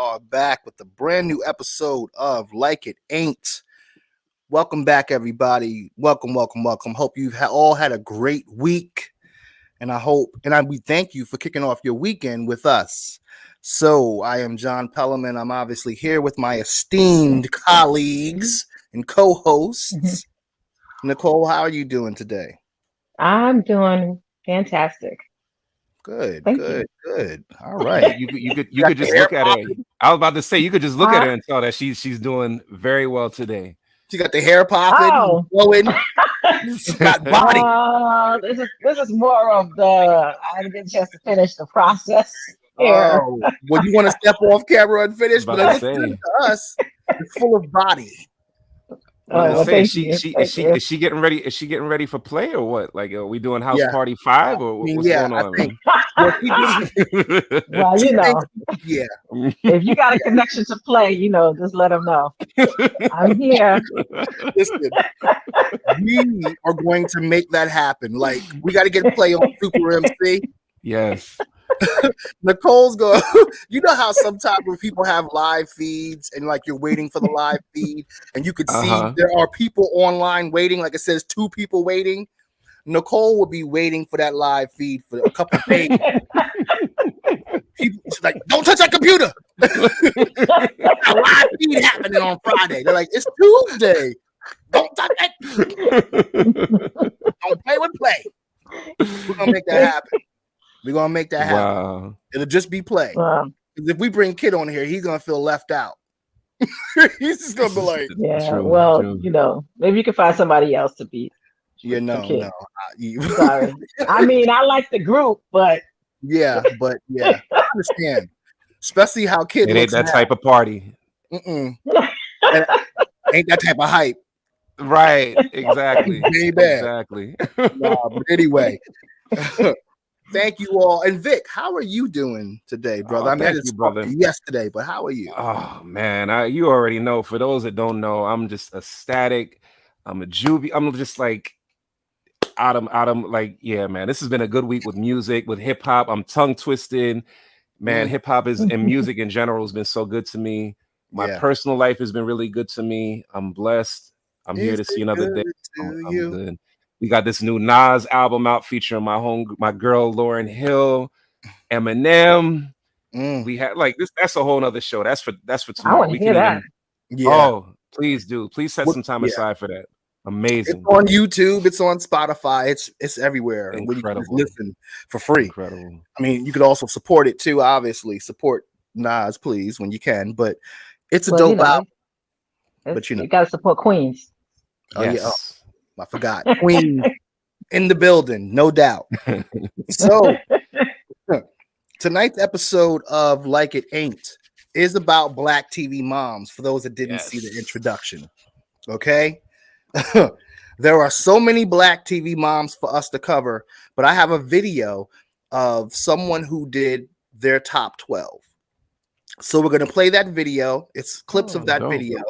are back with a brand new episode of Like It Ain't. Welcome back, everybody. Welcome. Hope you've all had a great week, and we thank you for kicking off your weekend with us. So, I am John Pellerman. I'm obviously here with my esteemed colleagues and co-hosts. Nicole, how are you doing today? I'm doing fantastic. Good. Thank you. All right. You Got could the just hair look at her. popping. I was about to say you could just look at Huh? her and tell that she's doing very well today. She got the hair popping, Oh, glowing. She got body. this is more of the I didn't get a chance to finish the process here. Oh, well, you want to step off camera and I finish, was but about it to looks good say. to us. It's full of body. I was You Oh, gonna know? well, say thank she you. she is Thank she you. is she getting ready? Is she getting ready for play or what? Like, are we doing house Yeah. party I 5 or mean, what's yeah, going I on, think. man? Well, she did. Well, She thinks, yeah. if you got a connection to play, just let them know. I'm here. Listen, we are going to make that happen. Like, we got to get play on Super MC. Yes. Nicole's going. You know how sometimes when people have live feeds and like you're waiting for the live feed, and you could see Uh-huh. there are people online waiting. Like it says, 2 people waiting. Nicole would be waiting for that live feed for a couple of days. She's like, don't touch that computer. A live feed happening on Friday. They're like, it's Tuesday. Don't touch it. Don't play with play. We're gonna make that happen. We're gonna make that happen. Wow. It'll just be play. Well, 'Cause if we bring Kid on here, he's gonna feel left out. He's just gonna be like, yeah. True. Well, maybe you can find somebody else to beat yeah, for Kid. no. Sorry. I mean, I like the group, but Yeah, but yeah, I understand. Especially how Kid It ain't looks that now. type of party. Mm-mm. Ain't that type of hype. Right. Exactly. Very bad. Exactly. Nah, but anyway. Thank you all. And Vic, how are you doing today, brother? Oh, I mean, I thank just you, spoke brother. to you yesterday, but how are you? Oh man, you already know. For those that don't know, I'm just ecstatic. I'm a juvie. I'm just like like, yeah, man. This has been a good week with music, with hip hop. I'm tongue twisted. Man, Mm, hip hop is and music in general has been so good to me. My yeah. personal life has been really good to me. I'm blessed. I'm here Is to see it another day. good to I'm you? good. We got this new Nas album out featuring my girl Lauryn Hill, Eminem. Mm, We had like this. That's a whole nother show. That's for I tomorrow. want to We hear can that. even. yeah. Oh, please do. Please set some time Yeah. aside for that. It's Amazing, on YouTube. It's on Spotify. It's everywhere where you can just incredible, listen for free. incredible. I mean, you could also support it too. Obviously, support Nas, please, when you can. But it's a Well, dope album. But you got to support Queens. oh yeah, Yes. I forgot. Queen in the building, no doubt. So tonight's episode of Like It Ain't is about Black TV moms. For those that didn't see the Yes. introduction, okay. There are so many Black TV moms for us to cover, but I have a video of someone who did their top 12. So we're going to play that video. It's clips of Oh, that dope. video.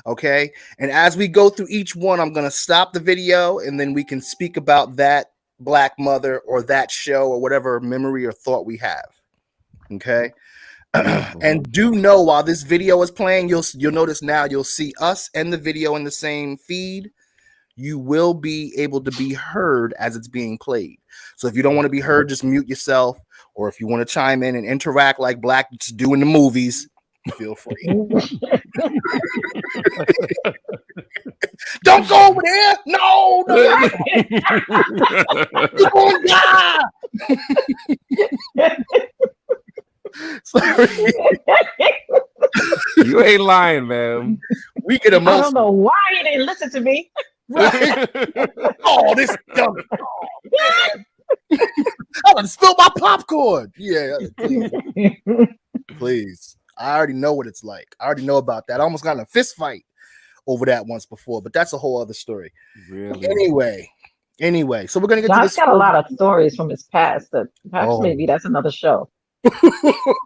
Okay. And as we go through each one, I'm going to stop the video and then we can speak about that Black mother or that show or whatever memory or thought we have. Okay. And do know while this video is playing, you'll notice now you'll see us and the video in the same feed. You will be able to be heard as it's being played. So if you don't want to be heard, just mute yourself. Or if you want to chime in and interact like Blacks do in the movies, feel free. Don't go over there. No. You're going to die. Sorry. You ain't lying, man. We get I don't emotional. know why you didn't listen to me. Right? Oh, this dumb. Oh, man. I done spilled my popcorn. Yeah, please. I already know what it's like. I already know about that. I almost got in a fist fight over that once before, but that's a whole other story. Really? Anyway, so we're gonna get to John's this. got a lot of stories from his past that perhaps Oh. maybe that's another show.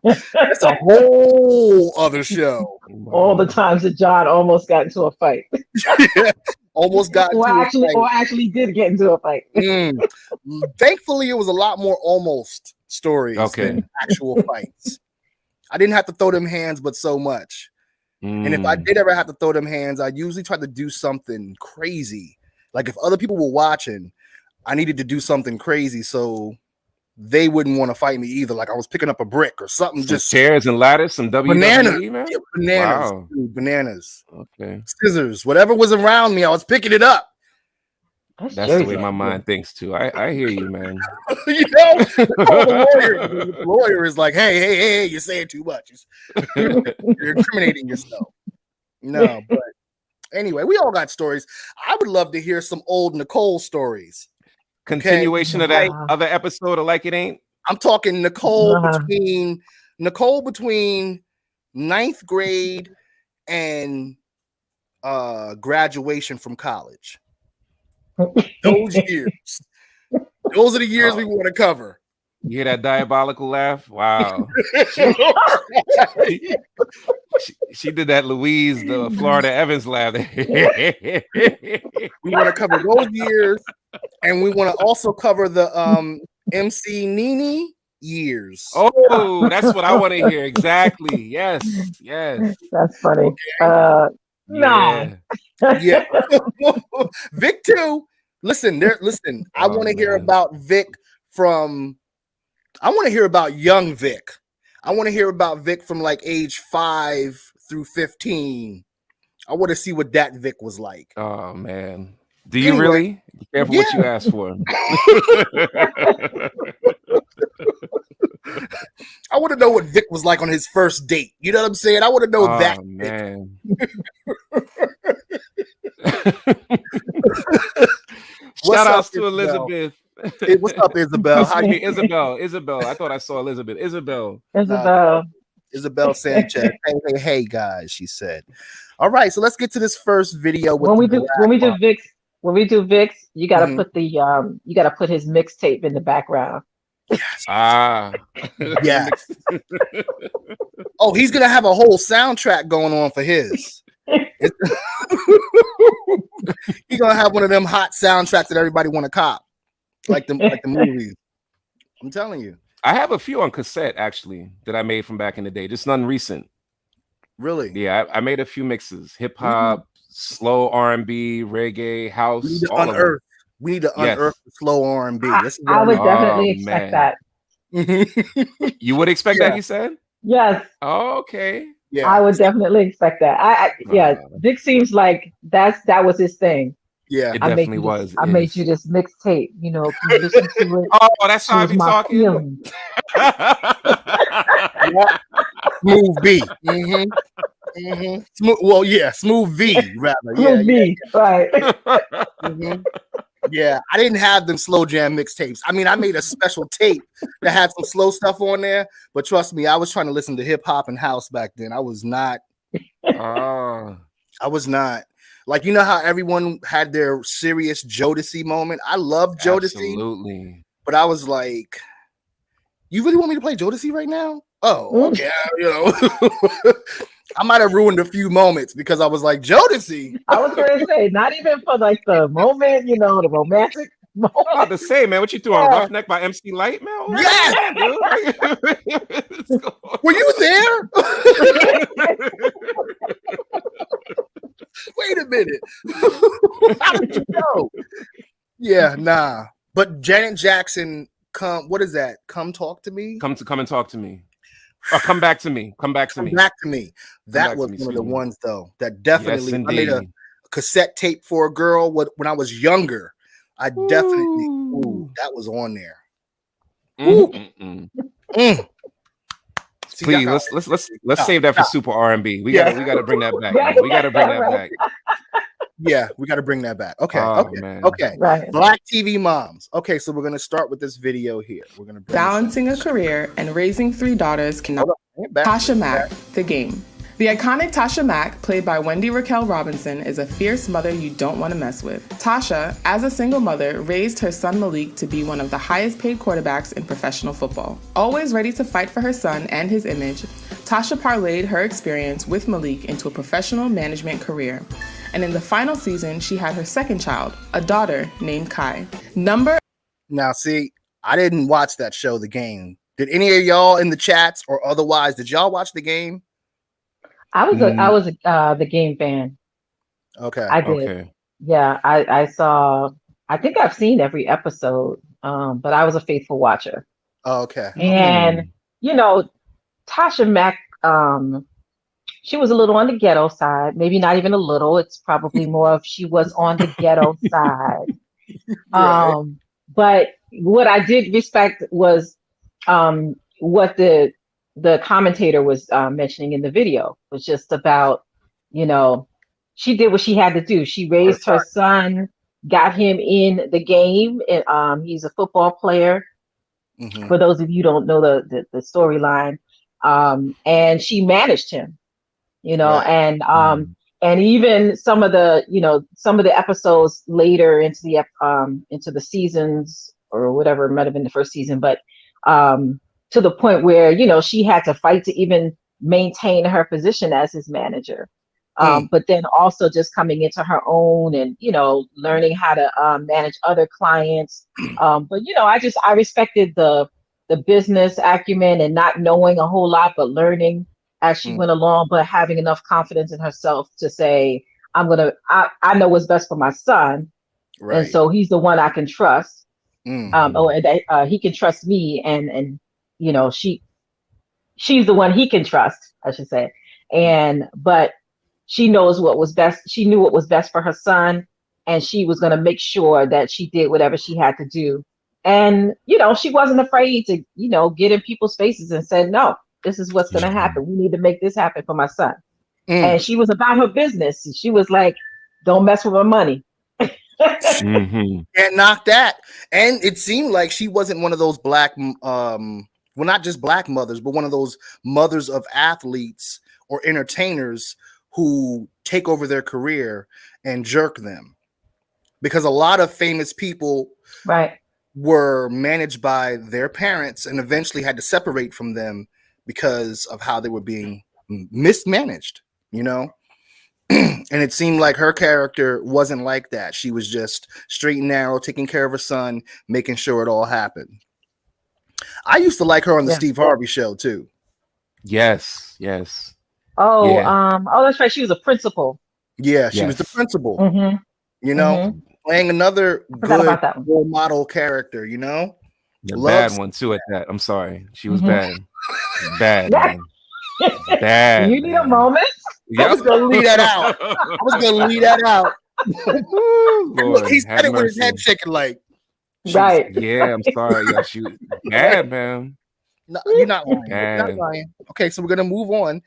That's a whole other show. All the times that John almost got into a fight. Almost got or into actually a fight. or actually did get into a fight. Thankfully, it was a lot more almost stories Okay. than actual fights. I didn't have to throw them hands, but so much. And if I did ever have to throw them hands, I usually try to do something crazy. Like if other people were watching, I needed to do something crazy so they wouldn't want to fight me either. Like I was picking up a brick or something. Some just chairs and ladders, some bananas, WWE, man. yeah, bananas, Wow. dude, bananas. Okay, Scissors, whatever was around me, I was picking it up. that's the way my mind thinks too. I hear you, man. You know, the lawyer is like, hey, you're saying too much. You're incriminating yourself. No, but anyway, we all got stories. I would love to hear some old Nicole stories. Continuation of that other episode of Like It Ain't. I'm talking Nicole between ninth grade and graduation from college. Those years. Those are the years we want to cover. You hear that diabolical laugh? Wow. She did that Louise, the Florida Evans laugh. We want to cover those years, and we want to also cover the MC Nene years. Oh, that's what I want to hear. Exactly. Yes. That's funny. Okay. No. Yeah. Vic too. Listen. I want to hear about Vic I want to hear about young Vic. I want to hear about Vic from like age 5 through 15. I want to see what that Vic was like. Oh man. Do you really? Be careful what you ask for. I want to know what Vic was like on his first date. You know what I'm saying? I want to know that. Man. Shout outs to Elizabeth. What's up, Isabel? Hi, Isabel. I thought I saw Elizabeth. Isabel Sanchez. Hey, guys. She said. All right, so let's get to this first video. When we do Vix, you gotta put the you gotta put his mixtape in the background. Yes. Yeah. Oh, he's gonna have a whole soundtrack going on for his. He's gonna have one of them hot soundtracks that everybody want to cop, like the movies. I'm telling you. I have a few on cassette actually that I made from back in the day, just none recent. Really? Yeah, I made a few mixes: hip hop, slow R&B, reggae, house. We need to unearth the slow R&B. I would definitely expect that. You would expect that, he said? Yes. Oh, okay. Yeah. I would definitely expect that. Vic seems like that was his thing. Yeah, it definitely was. I made you this mixtape, you know, can you listen to it? Oh, that's how I be talking. Smooth B. Smooth V rather. Smooth V, right. Yeah, I didn't have them slow jam mixtapes. I mean, I made a special tape that had some slow stuff on there, but trust me, I was trying to listen to hip hop and house back then. I was not. Like, you know how everyone had their serious Jodeci moment? I love Jodeci. Absolutely. But I was like, you really want me to play Jodeci right now? Oh, okay. You know, I might have ruined a few moments because I was like, Jodeci. I was going to say, not even for like the moment, you know, the romantic moment. I'm about to say, man, what you threw on Roughneck by MC Light, man? Yes. Were you there? Wait a minute. How did you know? Yeah, nah. But Janet Jackson, what is that? Come talk to me? Come and talk to me. Or come back to me. Come back to me. That was one of the ones though. That definitely I made a cassette tape for a girl when I was younger. I definitely that was on there. See, please let's save that for super R&B. We gotta bring that back. Man. We gotta bring that back. Yeah, we got to bring that back. Okay, man. Okay. Right. Black TV moms. Okay, so we're gonna start with this video here. We're gonna balancing a career and raising 3 daughters cannot. Tasha Mack, The Game. The iconic Tasha Mack, played by Wendy Raquel Robinson, is a fierce mother you don't want to mess with. Tasha, as a single mother, raised her son Malik to be one of the highest paid quarterbacks in professional football. Always ready to fight for her son and his image, Tasha parlayed her experience with Malik into a professional management career. And in the final season, she had her second child, a daughter named Kai. Now, see, I didn't watch that show, The Game. Did any of y'all in the chats or otherwise, did y'all watch the game? I was the game fan. Okay. I did. Okay. Yeah, I saw. I think I've seen every episode, but I was a faithful watcher. Oh, okay. And you know, Tasha Mack, she was a little on the ghetto side. Maybe not even a little. It's probably more of she was on the ghetto side. Right. But what I did respect was what the commentator was mentioning in the video was just about, you know, she did what she had to do. She raised her son, got him in the game, and he's a football player. Mm-hmm. For those of you who don't know the storyline, and she managed him, you know, Right. and even some of the episodes later into the seasons or whatever, it might have been the first season, but to the point where, you know, she had to fight to even maintain her position as his manager. But then also just coming into her own and, you know, learning how to manage other clients. But, you know, I respected the business acumen and not knowing a whole lot, but learning as she went along, but having enough confidence in herself to say, I know what's best for my son. Right. And so he's the one I can trust. And he can trust me. And, you know, she's the one he can trust, I should say. But she knows what was best. She knew what was best for her son. And she was going to make sure that she did whatever she had to do. And, you know, she wasn't afraid to, you know, get in people's faces and said, no, this is what's going to happen. We need to make this happen for my son. And she was about her business. She was like, don't mess with my money. Can't knock that. And it seemed like she wasn't one of those black, well, not just black mothers, but one of those mothers of athletes or entertainers who take over their career and jerk them. Because a lot of famous people were managed by their parents and eventually had to separate from them because of how they were being mismanaged, you know? And it seemed like her character wasn't like that. She was just straight and narrow, taking care of her son, making sure it all happened. I used to like her on the Steve Harvey show too. Yes. Oh, that's right. She was a principal. Yeah, she was the principal. You know, playing another good role model character, you know? The bad one too at that. I'm sorry. She was bad. Bad, man. Bad. You need a moment? I was gonna leave that out. Lord, he said it with his head shaking like. Right. Yeah, I'm sorry. Yeah, she was bad, man. No, you're not lying. You're not lying. Okay, so we're gonna move on.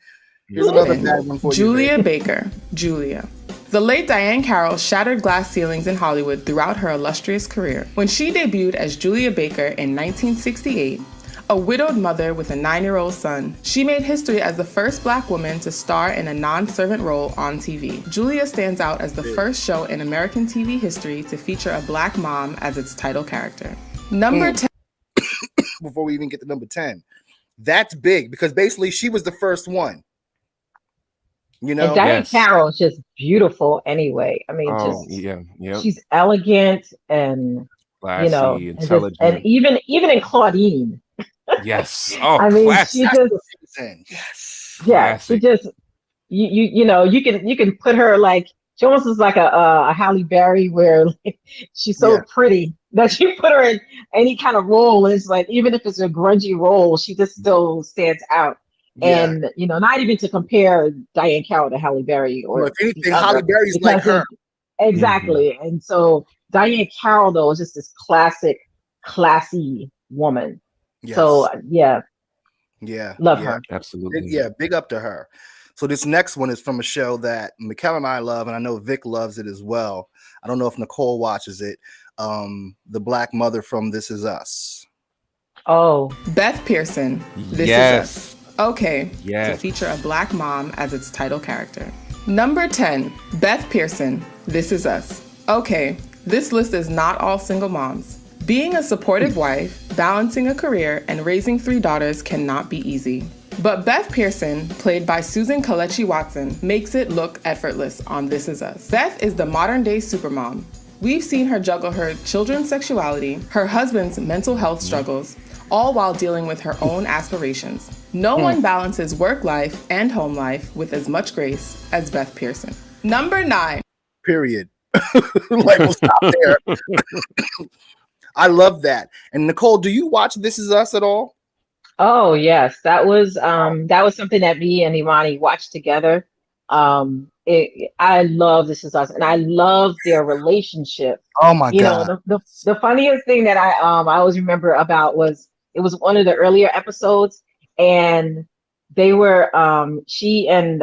Here's another bad one for you. Julia Baker. Julia. The late Diane Carroll shattered glass ceilings in Hollywood throughout her illustrious career. When she debuted as Julia Baker in 1968, a widowed mother with a 9-year-old son, she made history as the first Black woman to star in a non-servant role on TV. Julia stands out as the first show in American TV history to feature a Black mom as its title character. Number 10. Before we even get to number 10, that's big because basically she was the first one. You know, and Diane Carroll is just beautiful anyway. I mean, she's elegant and classy, you know, intelligent, and even in Claudine. Yes. Oh, I mean, classy. she just, she just, you know, you can put her like, she almost is like a Halle Berry where like, she's so pretty that you put her in any kind of role. And it's like, even if it's a grungy role, she just still stands out. And, you know, not even to compare Diane Carroll to Halle Berry or if anything, Halle Berry's like her. Exactly. And so Diane Carroll, though, is just this classy woman. Yes. So, love her. Absolutely. Big up to her. So this next one is from a show that Mikkel and I love, and I know Vic loves it as well. I don't know if Nicole watches it. The Black mother from This Is Us. Oh. Beth Pearson. This Is Us. Okay, to feature a Black mom as its title character. Number 10, Beth Pearson, This Is Us. Okay, this list is not all single moms. Being a supportive wife, balancing a career, and raising 3 daughters cannot be easy. But Beth Pearson, played by Susan Kelechi Watson, makes it look effortless on This Is Us. Beth is the modern-day supermom. We've seen her juggle her children's sexuality, her husband's mental health struggles, all while dealing with her own aspirations. No one balances work life and home life with as much grace as Beth Pearson. Number 9. Period. Like, we'll stop there. I love that. And Nicole, do you watch This Is Us at all? Oh yes, that was something that me and Imani watched together. I love This Is Us, and I love their relationship. Oh my You know, God. the funniest thing that I always remember about was it was one of the earlier episodes, and they were she and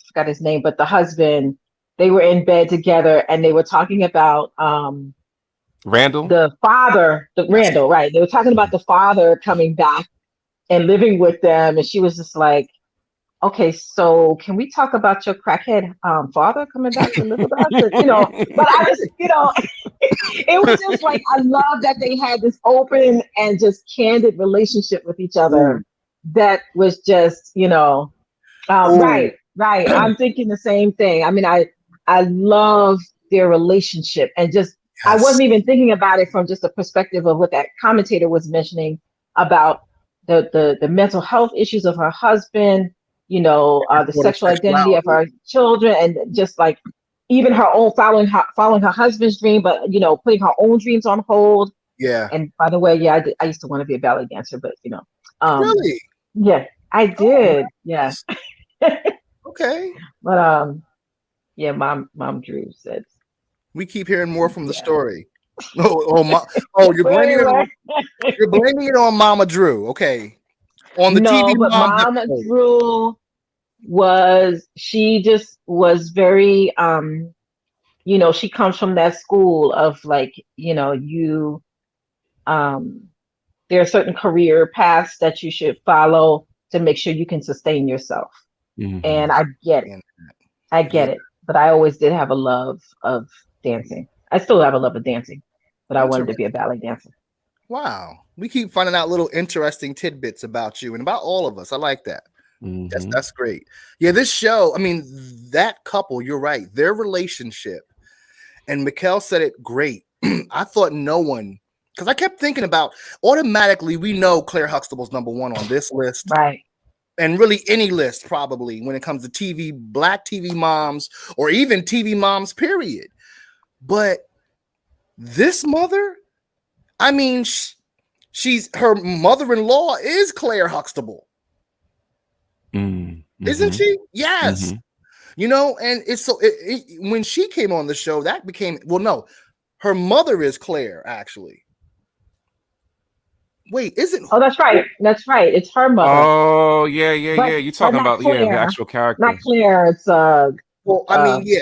forgot his name, but the husband, they were in bed together and they were talking about Randall? the father, Randall, right? They were talking about the father coming back and living with them, and she was just like, okay, so can we talk about your crackhead father coming back to live with us? And, you know, but I just, you know, it was just like, I love that they had this open and just candid relationship with each other. That was just, you know, right. I'm thinking the same thing. I mean, I love their relationship, and just, I wasn't even thinking about it from just the perspective of what that commentator was mentioning about the mental health issues of her husband, you know, the sexual identity of her children, and just like even her own following her husband's dream, but you know, putting her own dreams on hold. Yeah. And by the way, yeah, I used to want to be a ballet dancer, but you know, Really? yeah, I did. Yeah. Okay. But yeah, mom Drew said We keep hearing more from the Yeah. story. You're blaming it on Mama Drew. Okay. On the No, TV but mom. Mama Drew just was very you know, she comes from that school of like, you know, there are certain career paths that you should follow to make sure you can sustain yourself. And I get it. But I always did have a love of dancing. I still have a love of dancing, but I wanted to be a ballet dancer. Wow. We keep finding out little interesting tidbits about you and about all of us. I like that. That's great. Yeah, this show, I mean, that couple, you're right, their relationship, and Mikkel said it great. I thought no one, because I kept thinking about, automatically, we know Claire Huxtable's number one on this list. Right. And really any list, probably, when it comes to TV, Black TV moms, or even TV moms, period. But this mother, I mean, she's her mother-in-law is Claire Huxtable. Isn't she? Yes. You know, and it's so when she came on the show, that became, well, no, her mother is Claire, actually. Wait, isn't? Oh, that's right. That's right. It's her mother. Oh, yeah. You're talking about Claire, the actual character. Not Claire. It's well, I mean, yeah,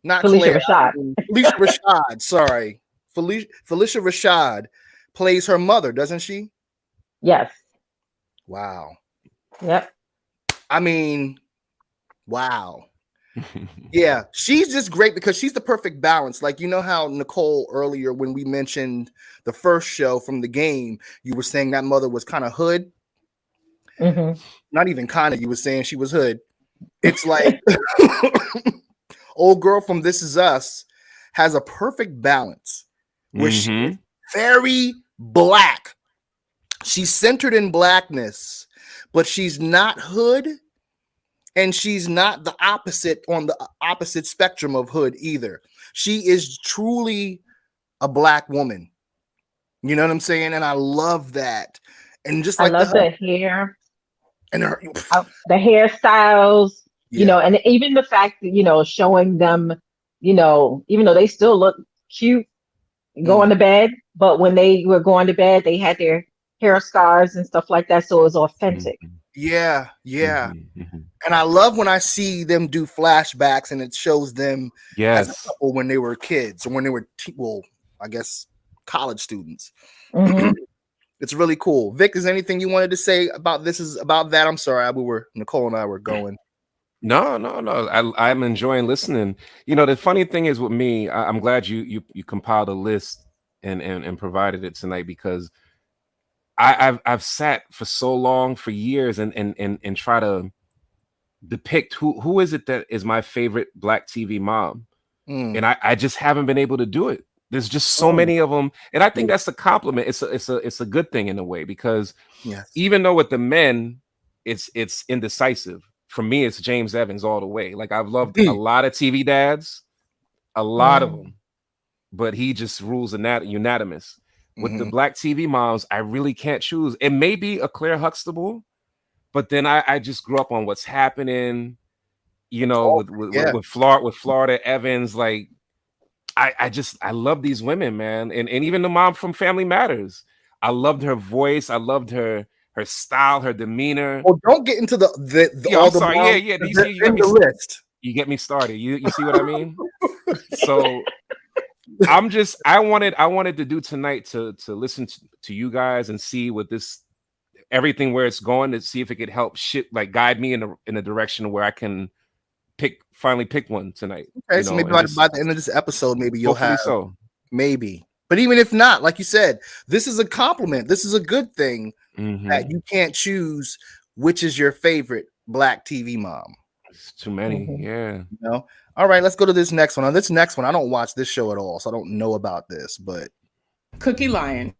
not Felicia Claire. Rashad. Felicia Rashad. Sorry, Felicia Rashad plays her mother, doesn't she? Yes. Wow. Yep. I mean, wow. Yeah, she's just great because she's the perfect balance. Like, you know how Nicole earlier, when we mentioned the first show from the game, you were saying that mother was kind of hood. Not even kind of, you were saying she was hood. It's like old girl from This Is Us has a perfect balance where she's very black. She's centered in blackness, but she's not hood. And she's not the opposite on the opposite spectrum of hood either. She is truly a Black woman. You know what I'm saying? And I love that. And just like I love the hair and her, the hairstyles, you know, and even the fact that, you know, showing them, you know, even though they still look cute going to bed, but when they were going to bed, they had their hair scars and stuff like that. So it was authentic. Yeah. And I love when I see them do flashbacks and it shows them as a couple when they were kids or when they were, I guess, college students. It's really cool. Vic, is there anything you wanted to say about that? I'm sorry, Nicole and I were going. No. I'm enjoying listening. You know, the funny thing is with me, I'm glad you compiled a list and provided it tonight, because I've sat for so long, for years, and try to depict who is it that is my favorite Black TV mom, and I just haven't been able to do it, There's just so many of them, and I think that's a compliment. It's a good thing in a way, because even though with the men, it's indecisive. For me, it's James Evans all the way. Like, I've loved a lot of TV dads, a lot of them, but he just rules unanimous. With the black TV moms, I really can't choose. It may be a Claire Huxtable, but then I just grew up on What's Happening, you know, with Florida Evans. Like, I love these women, man. And even the mom from Family Matters. I loved her voice. I loved her style, her demeanor. Oh, don't get into the all the sorry. moms. Yeah. You see, you got me, list. You get me started. You see what I mean? So I wanted to do tonight to listen to you guys and see what everything where it's going, to see if it could help guide me in a direction where I can finally pick one tonight. Okay, so maybe by the end of this episode, maybe you'll have maybe. But even if not, like you said, this is a compliment. This is a good thing that you can't choose which is your favorite black TV mom. It's too many, yeah. You know? All right, let's go to this next one. On this next one, I don't watch this show at all, so I don't know about this, but Cookie Lion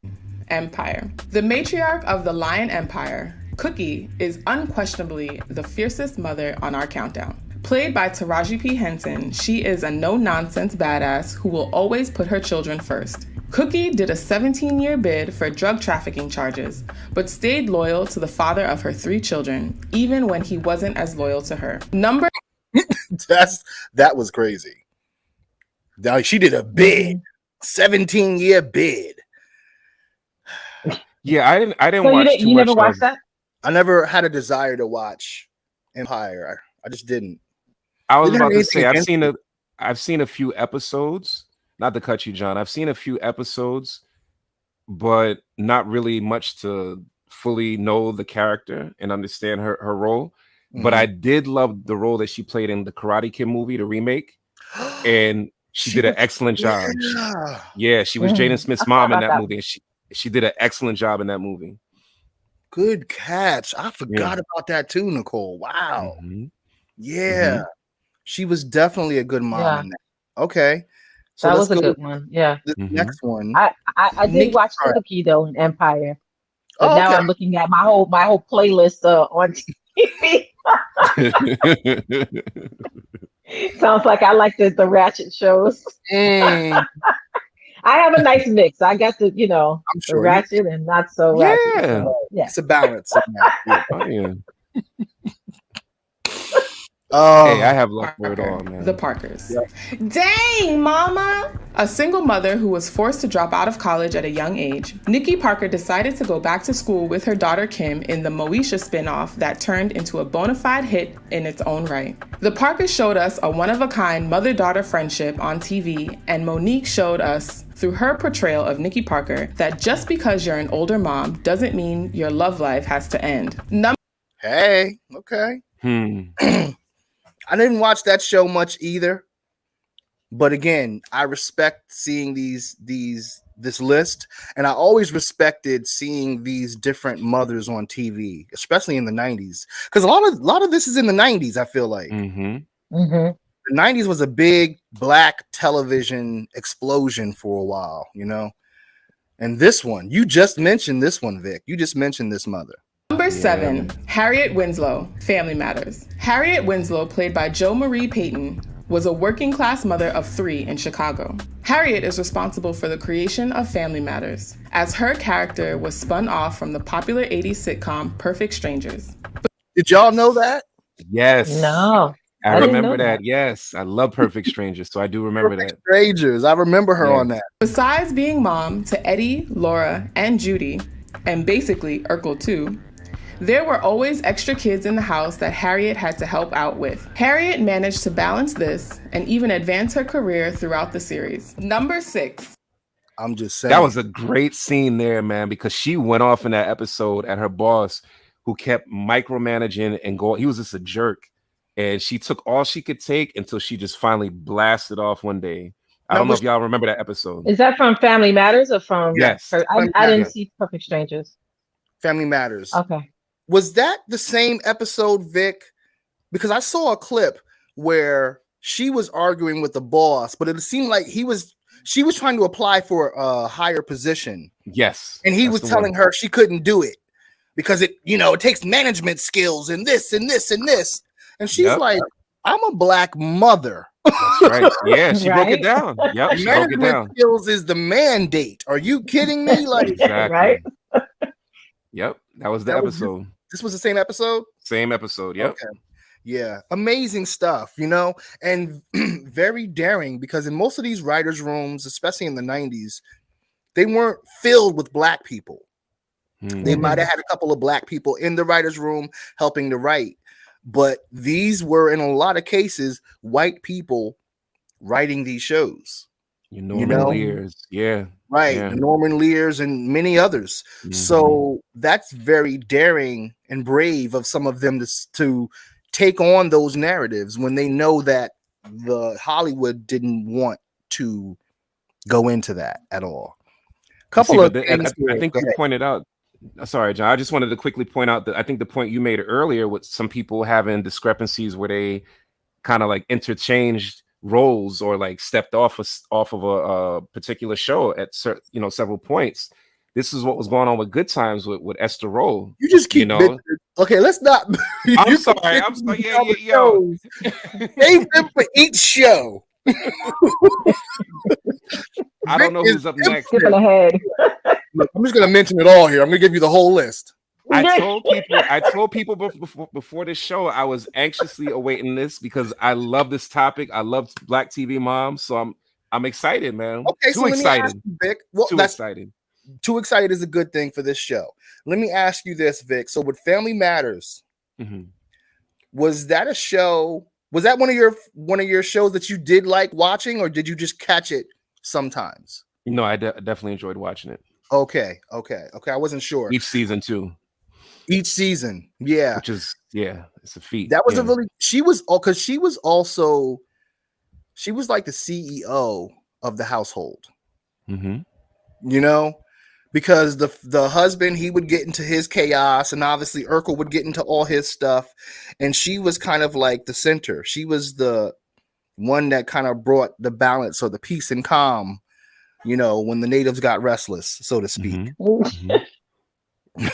Empire. The matriarch of the Lion Empire, Cookie, is unquestionably the fiercest mother on our countdown. Played by Taraji P. Henson, she is a no-nonsense badass who will always put her children first. Cookie did a 17-year bid for drug trafficking charges, but stayed loyal to the father of her 3 children, even when he wasn't as loyal to her. That was crazy. Now, she did a bid, 17-year bid. Yeah, I didn't watch too much. You never watched that? I never had a desire to watch Empire. I just didn't. I was about to say I've seen a few episodes. Not to cut you, John. I've seen a few episodes, but not really much to fully know the character and understand her role. But I did love the role that she played in the Karate Kid movie, the remake, and she did an excellent job. She was Jaden Smith's mom in that movie, and she did an excellent job in that movie. Good catch. I forgot about that too, Nicole. Wow. She was definitely a good mom in that. Okay. So that was a good one. Yeah. The next one. I did watch Cookie though in Empire. But now I'm looking at my whole playlist on TV. Sounds like I like the ratchet shows. I have a nice mix. I got the ratchet and not so ratchet. So, it's a balance. Hey, I have love for it all, man. The Parkers. Dang, mama! A single mother who was forced to drop out of college at a young age, Nikki Parker decided to go back to school with her daughter Kim in the Moesha spinoff that turned into a bona fide hit in its own right. The Parkers showed us a one-of-a-kind mother-daughter friendship on TV, and Monique showed us, through her portrayal of Nikki Parker, that just because you're an older mom doesn't mean your love life has to end. Okay. I didn't watch that show much either, but again, I respect seeing this list, and I always respected seeing these different mothers on TV, especially in the 90s, because a lot of this is in the 90s. I feel like the 90s was a big black television explosion for a while, and this one, you just mentioned this one, Vic. You just mentioned this mother. Number 7, Harriet Winslow, Family Matters. Harriet Winslow, played by Jo Marie Payton, was a working-class mother of 3 in Chicago. Harriet is responsible for the creation of Family Matters, as her character was spun off from the popular 80s sitcom Perfect Strangers. Did y'all know that? Yes. No. I remember that. Yes. I love Perfect Strangers, so I do remember that. Strangers. I remember her on that. Besides being mom to Eddie, Laura, and Judy, and basically Urkel too, there were always extra kids in the house that Harriet had to help out with. Harriet managed to balance this and even advance her career throughout the series. Number 6. I'm just saying. That was a great scene there, man, because she went off in that episode at her boss, who kept micromanaging and going. He was just a jerk. And she took all she could take until she just finally blasted off one day. I don't know if y'all remember that episode. Is that from Family Matters or from? Yes. I didn't see Perfect Strangers. Family Matters. Okay. Was that the same episode, Vic? Because I saw a clip where she was arguing with the boss, but it seemed like she was trying to apply for a higher position. Yes. And he was telling her she couldn't do it because it takes management skills and this and this and this. And she's like, I'm a black mother. That's right. Yeah, she broke it down. Yep, she broke it down. Skills is the mandate. Are you kidding me? Like, exactly. Right? Yep, that was the episode. This was the same episode? Same episode, yep. Okay. Yeah, amazing stuff, and very daring, because in most of these writers' rooms, especially in the 90s, they weren't filled with black people. They might have had a couple of black people in the writers' room helping to write, but these were, in a lot of cases, white people writing these shows. Norman Lears, yeah. Right, yeah. Norman Lears and many others. So that's very daring and brave of some of them to take on those narratives when they know that the Hollywood didn't want to go into that at all. I think you pointed out. Sorry, John. I just wanted to quickly point out that I think the point you made earlier with some people having discrepancies where they kind of like interchanged roles or like stepped off of a particular show at several points. This is what was going on with Good Times with Esther Rolle. You just keep okay, let's not. I'm sorry. Yeah. Save them for each show. I don't know who's up next. Ahead. Look, I'm just gonna mention it all here. I'm gonna give you the whole list. I told people before this show I was anxiously awaiting this because I love this topic. I love Black TV moms, so I'm excited, man. Okay, too excited, Vic. Well, too excited. Too excited is a good thing for this show. Let me ask you this, Vic. So with Family Matters, was that a show? Was that one of your shows that you did like watching, or did you just catch it sometimes? No, I definitely enjoyed watching it. Okay. I wasn't sure. Each season too. Each season, yeah. Which is it's a feat. That was she was like the CEO of the household. Because the husband, he would get into his chaos, and obviously Urkel would get into all his stuff, and she was kind of like the center. She was the one that kind of brought the balance or the peace and calm, when the natives got restless, so to speak.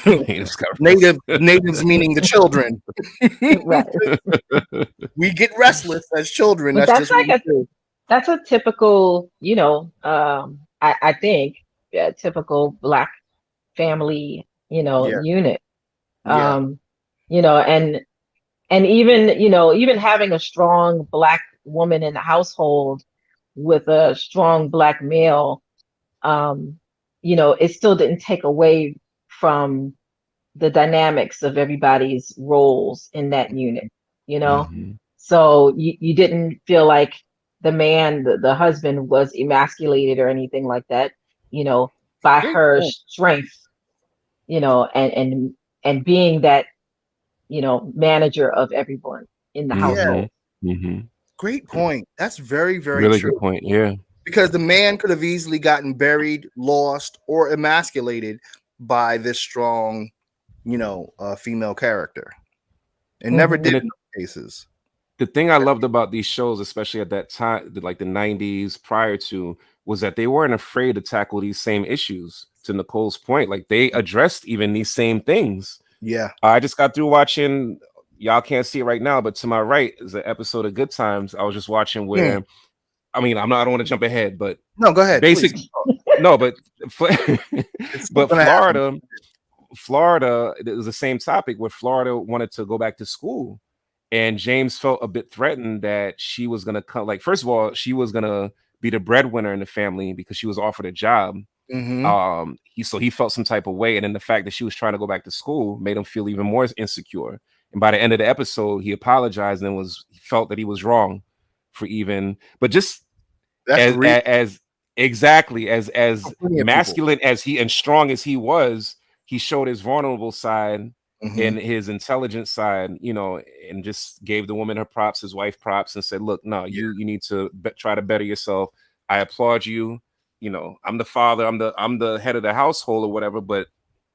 Natives meaning the children. We get restless as children. That's a typical, I think, typical Black family, unit. And even having a strong Black woman in the household with a strong Black male, it still didn't take away from the dynamics of everybody's roles in that unit, So you didn't feel like the man, the husband, was emasculated or anything like that, by her strength, and being that, manager of everyone in the household. Great point. That's very, very really true. Good point. Yeah. Because the man could have easily gotten buried, lost, or emasculated by this strong, female character, and never did in those cases. The thing I loved about these shows, especially at that time, like the 90s prior to, was that they weren't afraid to tackle these same issues. To Nicole's point, like they addressed even these same things. Yeah. I just got through watching, y'all can't see it right now, but to my right is an episode of Good Times. I was just watching where, I don't want to jump ahead, but no, go ahead. No, but Florida, it was the same topic where Florida wanted to go back to school. And James felt a bit threatened that she was going to come. Like, first of all, she was going to be the breadwinner in the family because she was offered a job. He felt some type of way. And then the fact that she was trying to go back to school made him feel even more insecure. And by the end of the episode, he apologized and he felt that he was wrong for but just as masculine as he and strong as he was, he showed his vulnerable side and his intelligent side, and just gave the woman her props, his wife props, and said, look, no, you need to try to better yourself. I applaud you. I'm the father, I'm the head of the household or whatever, but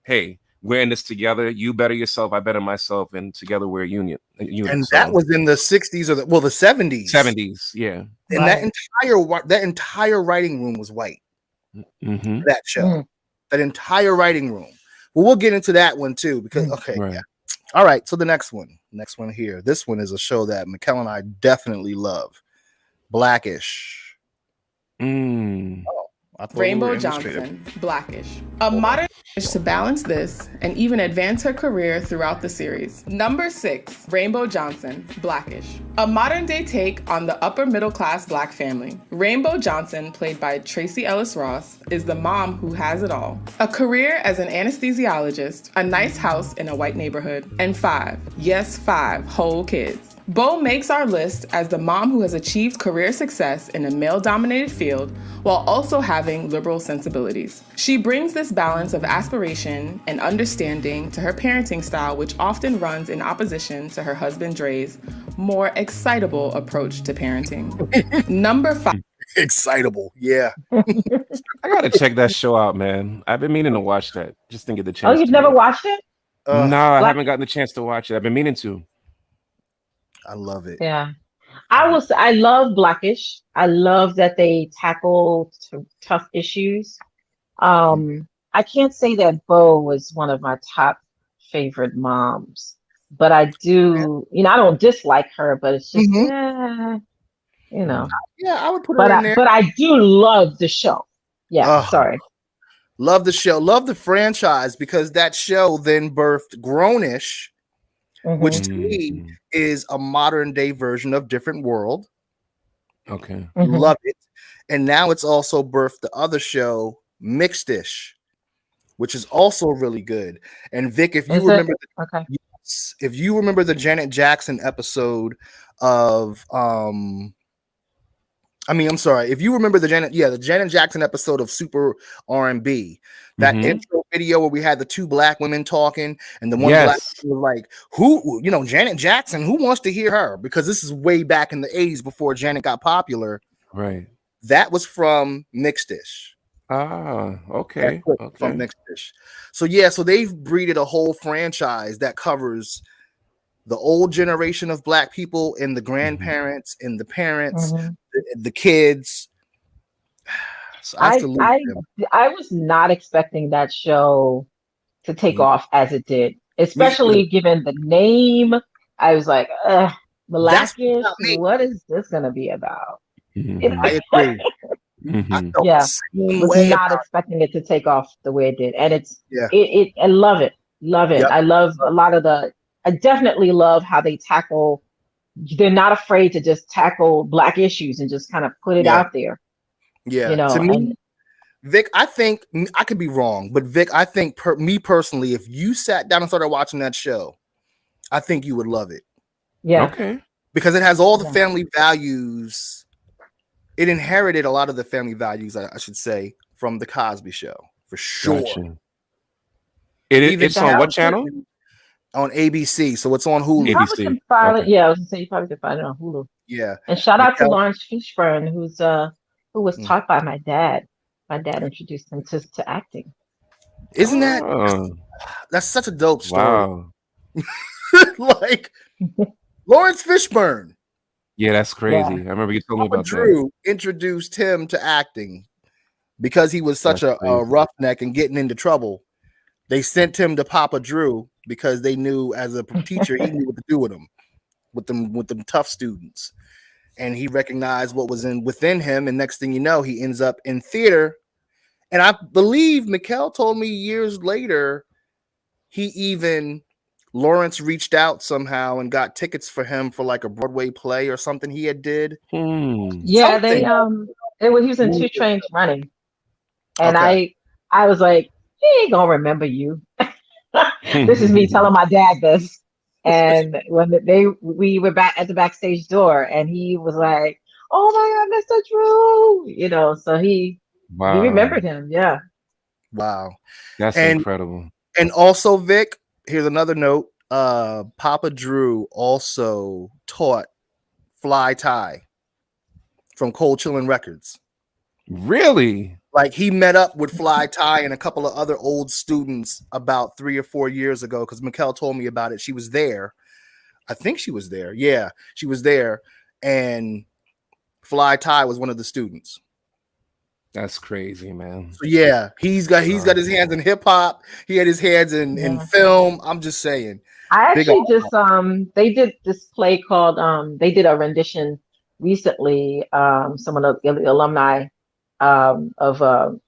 hey, we're in this together. You better yourself, I better myself, and together we're a unit. And that was in the 60s or the 70s. 70s, yeah. And that entire writing room was white. That show. That entire writing room. Well, we'll get into that one too, because yeah. All right, so the next one here. This one is a show that Mikkel and I definitely love. Blackish. Rainbow Johnson, Blackish. A modern to balance this and even advance her career throughout the series. Number 6, Rainbow Johnson, Blackish. A modern day take on the upper middle class Black family. Rainbow Johnson, played by Tracee Ellis Ross, is the mom who has it all. A career as an anesthesiologist, a nice house in a white neighborhood, and 5 whole kids. Bo makes our list as the mom who has achieved career success in a male-dominated field while also having liberal sensibilities. She brings this balance of aspiration and understanding to her parenting style, which often runs in opposition to her husband Dre's more excitable approach to parenting. Number 5. Excitable, yeah. I gotta check that show out, man. I've been meaning to watch that. Just didn't get the chance. Oh, you've never watched it? No, I haven't gotten the chance to watch it. I've been meaning to. I love it. Yeah. I love Blackish. I love that they tackle tough issues. I can't say that Bo was one of my top favorite moms, but I do, I don't dislike her, but it's just, Yeah, I would put her in there. But I do love the show. Yeah, sorry. Love the show. Love the franchise, because that show then birthed Grownish, which to me is a modern day version of Different World. Okay. Love it. And now it's also birthed the other show, Mixed-ish, which is also really good. And Vic, if you remember if you remember the Janet Jackson episode of if you remember the Janet Jackson episode of Super R&B, that intro video where we had the 2 Black women talking, and the one Black was like, who, Janet Jackson, who wants to hear her? Because this is way back in the 80s before Janet got popular. Right. That was from Mixed-ish. Ah, okay. From Mixed-ish. So they've breeded a whole franchise that covers the old generation of Black people and the grandparents and the parents, the kids. So I was not expecting that show to take off as it did, especially given the name. I was like, Blackish, what is this going to be about? I agree. Was not expecting it to take off the way it did, and I love it. Yep. I love a lot of I definitely love how they tackle. They're not afraid to just tackle Black issues and just kind of put it out there. Yeah. To me, Vic, I think I could be wrong, but Vic, I think me personally, if you sat down and started watching that show, I think you would love it. Yeah. Okay. Because it has all the family values. It inherited a lot of the family values, I should say, from the Cosby Show, for sure. Gotcha. It's on what channel? On ABC, so it's on Hulu. I was gonna say you probably could find it on Hulu. Yeah. And shout out to Lawrence Fishburne, who was taught by my dad. My dad introduced him to acting. Isn't that's such a dope story? Wow. Like Lawrence Fishburne. Yeah, that's crazy. Yeah. I remember you told me about Drew introduced him to acting because he was such a roughneck and getting into trouble. They sent him to Papa Drew because they knew as a teacher he knew what to do with them tough students, and he recognized what was within him. And next thing you know, he ends up in theater. And I believe Mikkel told me years later, Lawrence reached out somehow and got tickets for him for like a Broadway play or something he had did. Yeah, he was in 2 Trains Running, and I was like, he ain't gonna remember you. This is me telling my dad this. And when we were back at the backstage door, and he was like, "Oh my God, Mr. Drew!" So he remembered him. Yeah. Wow, that's incredible. And also, Vic, here's another note. Papa Drew also taught Fly Tie from Cold Chillin' Records. Really? Like he met up with Fly Ty and a couple of other old students about 3 or 4 years ago because Mikkel told me about it. She was there. I think she was there. Yeah, she was there. And Fly Ty was one of the students. That's crazy, man. So yeah, he's got his hands in hip hop. He had his hands in film. I'm just saying. I actually they did this play called they did a rendition recently. Some of the alumni of what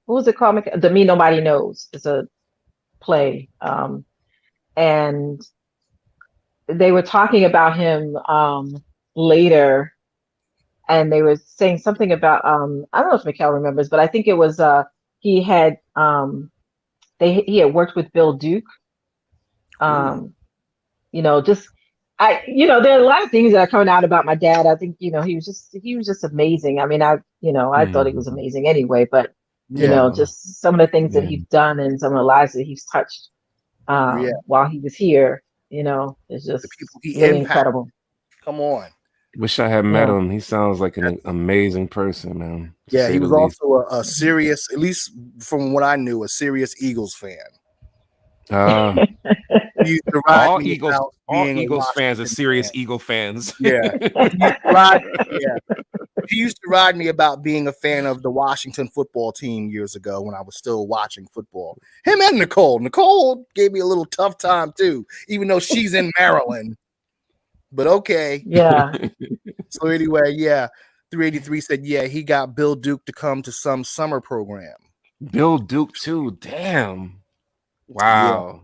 was it called? The Me Nobody Knows. It's a play, and they were talking about him later. And they were saying something about I don't know if Mikkel remembers, but I think it was he had worked with Bill Duke. You know, there are a lot of things that are coming out about my dad. I think, he was just amazing. I mean, I thought he was amazing anyway, but just some of the things that he's done and some of the lives that he's touched while he was here, it's just really incredible. Come on. Wish I had met him. He sounds like an amazing person, man. Yeah, he was also a serious, at least from what I knew, a serious Eagles fan. All Eagles fans are serious Eagle fans. Yeah. He used to ride me about being a fan of the Washington football team years ago when I was still watching football. Him and Nicole. Nicole gave me a little tough time too, even though she's in Maryland. But okay. Yeah. So anyway, 383 said, he got Bill Duke to come to some summer program. Bill Duke too. Damn. Wow.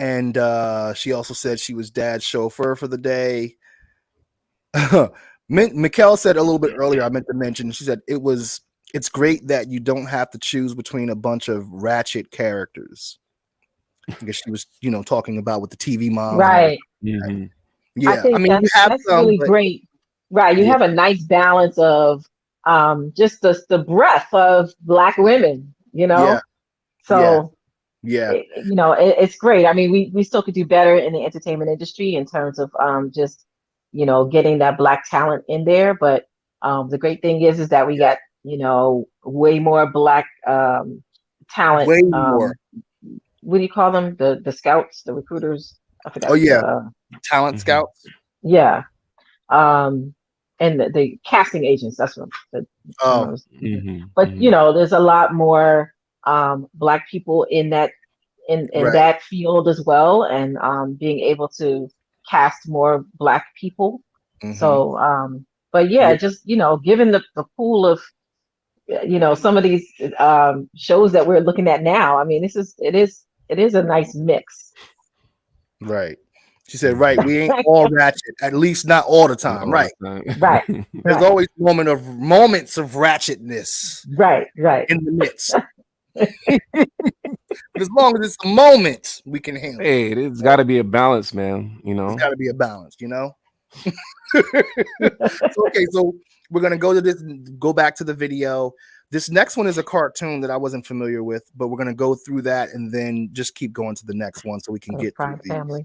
Yeah. And she also said she was dad's chauffeur for the day. Mikkel said a little bit earlier, I meant to mention, she said it's great that you don't have to choose between a bunch of ratchet characters. I guess she was, talking about with the TV mom. Right. Mm-hmm. Yeah, I think that's really great. Right. You have a nice balance of just the breadth of Black women, So it's great. I mean, we still could do better in the entertainment industry in terms of just, getting that Black talent in there. But the great thing is that we got, way more Black talent. Way more. What do you call them? The scouts, the recruiters? I forgot. Oh, yeah. Talent scouts. Yeah. And the casting agents, that's what but there's a lot more Black people in that that field as well, and being able to cast more Black people. So just given the pool of some of these shows that we're looking at now, I mean, it is a nice mix. Right. She said, right, we ain't all ratchet, at least not all the time. Right. Right. There's always moments of ratchetness. Right. In the midst. But as long as it's a moment, we can handle it. Hey, it's got to be a balance, man. It's got to be a balance, Okay, so we're going to go back to the video. This next one is a cartoon that I wasn't familiar with, but we're going to go through that and then just keep going to the next one so we can get through these. Family.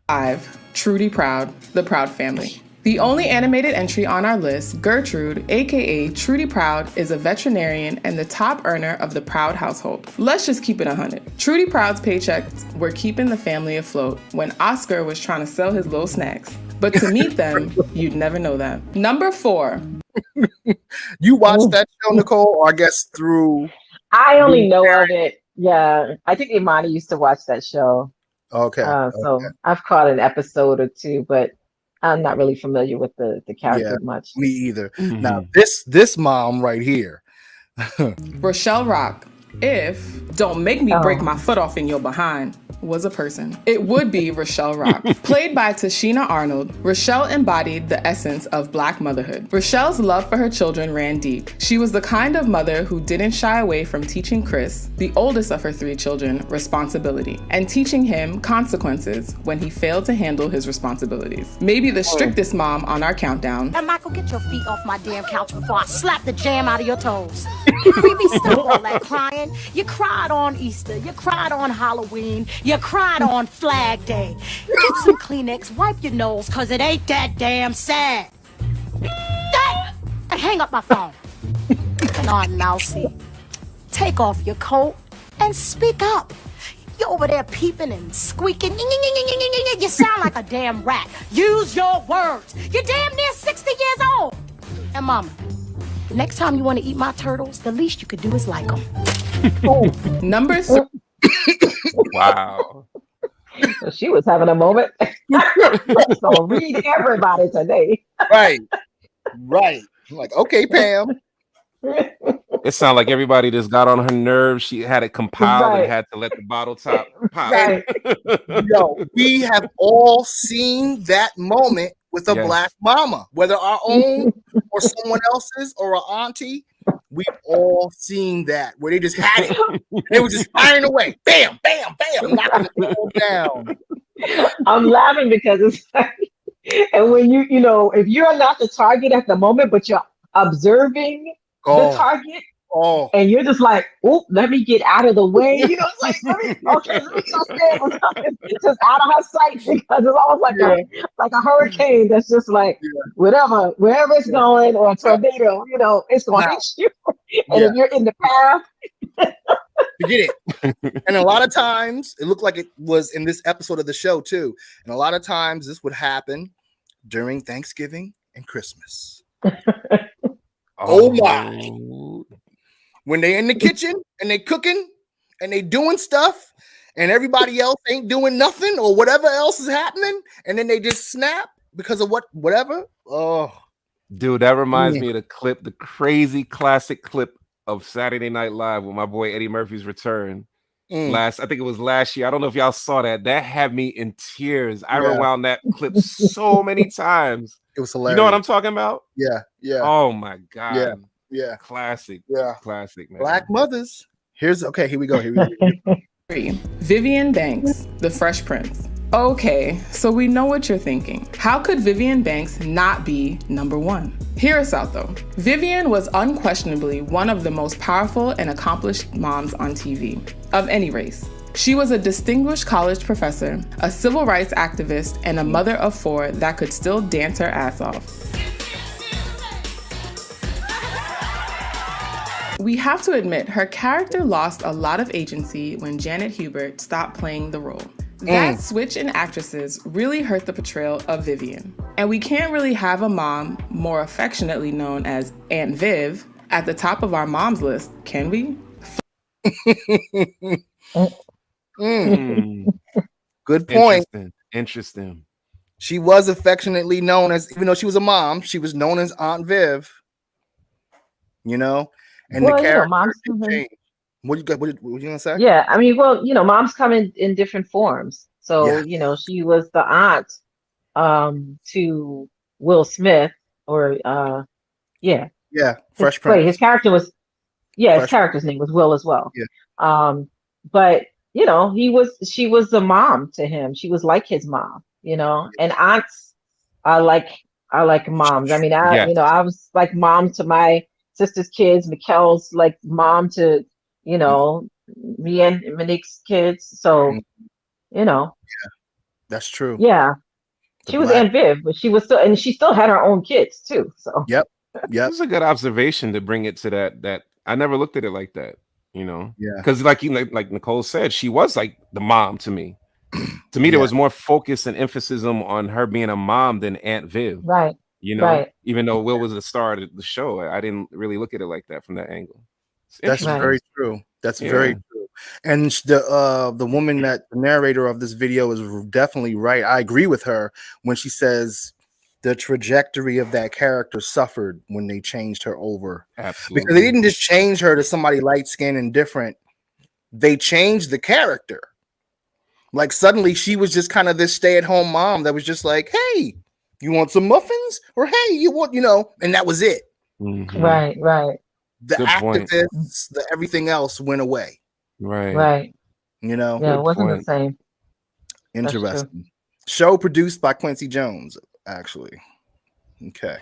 5. Trudy Proud, The Proud Family. The only animated entry on our list, Gertrude, aka Trudy Proud, is a veterinarian and the top earner of the Proud household. Let's just keep it 100. Trudy Proud's paychecks were keeping the family afloat when Oscar was trying to sell his little snacks. But to meet them, you'd never know that. Number 4. You watched that show, Nicole, or I guess through... I only know of it. Yeah, I think Imani used to watch that show. Okay. So I've caught an episode or two, but I'm not really familiar with the character much. Me either. Mm-hmm. Now this mom right here, Rochelle Rock. If Don't Make Me Break My Foot Off in Your Behind was a person, it would be Rochelle Rock. Played by Tashina Arnold, Rochelle embodied the essence of Black motherhood. Rochelle's love for her children ran deep. She was the kind of mother who didn't shy away from teaching Chris, the oldest of her 3 children, responsibility, and teaching him consequences when he failed to handle his responsibilities. Maybe the strictest mom on our countdown. And Michael, get your feet off my damn couch before I slap the jam out of your toes. Baby, stop all that crying. You cried on Easter. You cried on Halloween. You cried on Flag Day. Get some Kleenex, wipe your nose, cause it ain't that damn sad. And hang up my phone. Listen, Aunt Mousy, take off your coat and speak up. You're over there peeping and squeaking. You sound like a damn rat. Use your words. You're damn near 60 years old. And Mama, next time you want to eat my turtles, the least you could do is like them. Number 3. Wow. So she was having a moment. So read everybody today. Right. I'm like, okay, Pam. It sounded like everybody just got on her nerves. She had it compiled Right. and had to let the bottle top pop. Right. Yo, we have all seen that moment with a Yes. black mama, whether our own or someone else's or our auntie. We've all seen that where they just had it. They were just firing away. Bam, bam, bam, knocking it all down. I'm laughing because it's like, and when you know, if you're not the target at the moment, but you're observing the target, and you're just like, "Oop, let me get out of the way." You know, it's like, let me just stand for something, just out of her sight, because it's almost like a hurricane that's just like whatever, wherever it's going, or a tornado, you know, it's going to hit you. And if you're in the path, forget it. And a lot of times, it looked like it was in this episode of the show too. And a lot of times, this would happen during Thanksgiving and Christmas. Oh my. When they in the kitchen and they cooking and they doing stuff and everybody else ain't doing nothing or whatever else is happening, and then they just snap because of whatever. Oh, dude, that reminds me of the clip, the crazy classic clip of Saturday Night Live with my boy Eddie Murphy's return. I think it was last year. I don't know if y'all saw that. That had me in tears. I rewound that clip so many times. It was hilarious. You know what I'm talking about? Yeah. Oh my God. Yeah. Classic. Yeah. Classic, man. Black mothers. Here we go. 3. Vivian Banks, The Fresh Prince. Okay, so we know what you're thinking. How could Vivian Banks not be number 1? Hear us out though. Vivian was unquestionably one of the most powerful and accomplished moms on TV, of any race. She was a distinguished college professor, a civil rights activist, and a mother of 4 that could still dance her ass off. We have to admit, her character lost a lot of agency when Janet Hubert stopped playing the role. That switch in actresses really hurt the portrayal of Vivian. And we can't really have a mom more affectionately known as Aunt Viv at the top of our moms list, can we? Good point. Interesting. She was affectionately known as, even though she was a mom, she was known as Aunt Viv. You know? And the character changed. What you gonna say? Yeah, I mean, well, you know, moms come in different forms. So, you know, she was the aunt to Will Smith, or Fresh Prince. His character was his character's name was Will as well. Yeah. But you know, she was a mom to him. She was like his mom, you know. And aunts are like moms. I mean, I was like mom to my sister's kids. Mikkel's like mom to, you know, me and Monique's kids. So, you know. Yeah, that's true. Yeah. She was Aunt Viv, but she still had her own kids too. So Yep. It's a good observation to bring it to that. I never looked at it like that, you know. Yeah. Because like Nicole said, she was like the mom to me. To me, there was more focus and emphasis on her being a mom than Aunt Viv. Right. You know, even though Will was the star of the show, I didn't really look at it like that from that angle. That's very true. That's very true. And the woman, that the narrator of this video, is definitely right. I agree with her when she says the trajectory of that character suffered when they changed her over. Absolutely. Because they didn't just change her to somebody light skinned and different. They changed the character. Like suddenly she was just kind of this stay-at-home mom that was just like, hey, you want some muffins? Or hey, you want, you know, and that was it. Mm-hmm. Right. The activists, the everything else went away. Right. You know? Yeah, it wasn't the same. Interesting. Show produced by Quincy Jones, actually. Okay.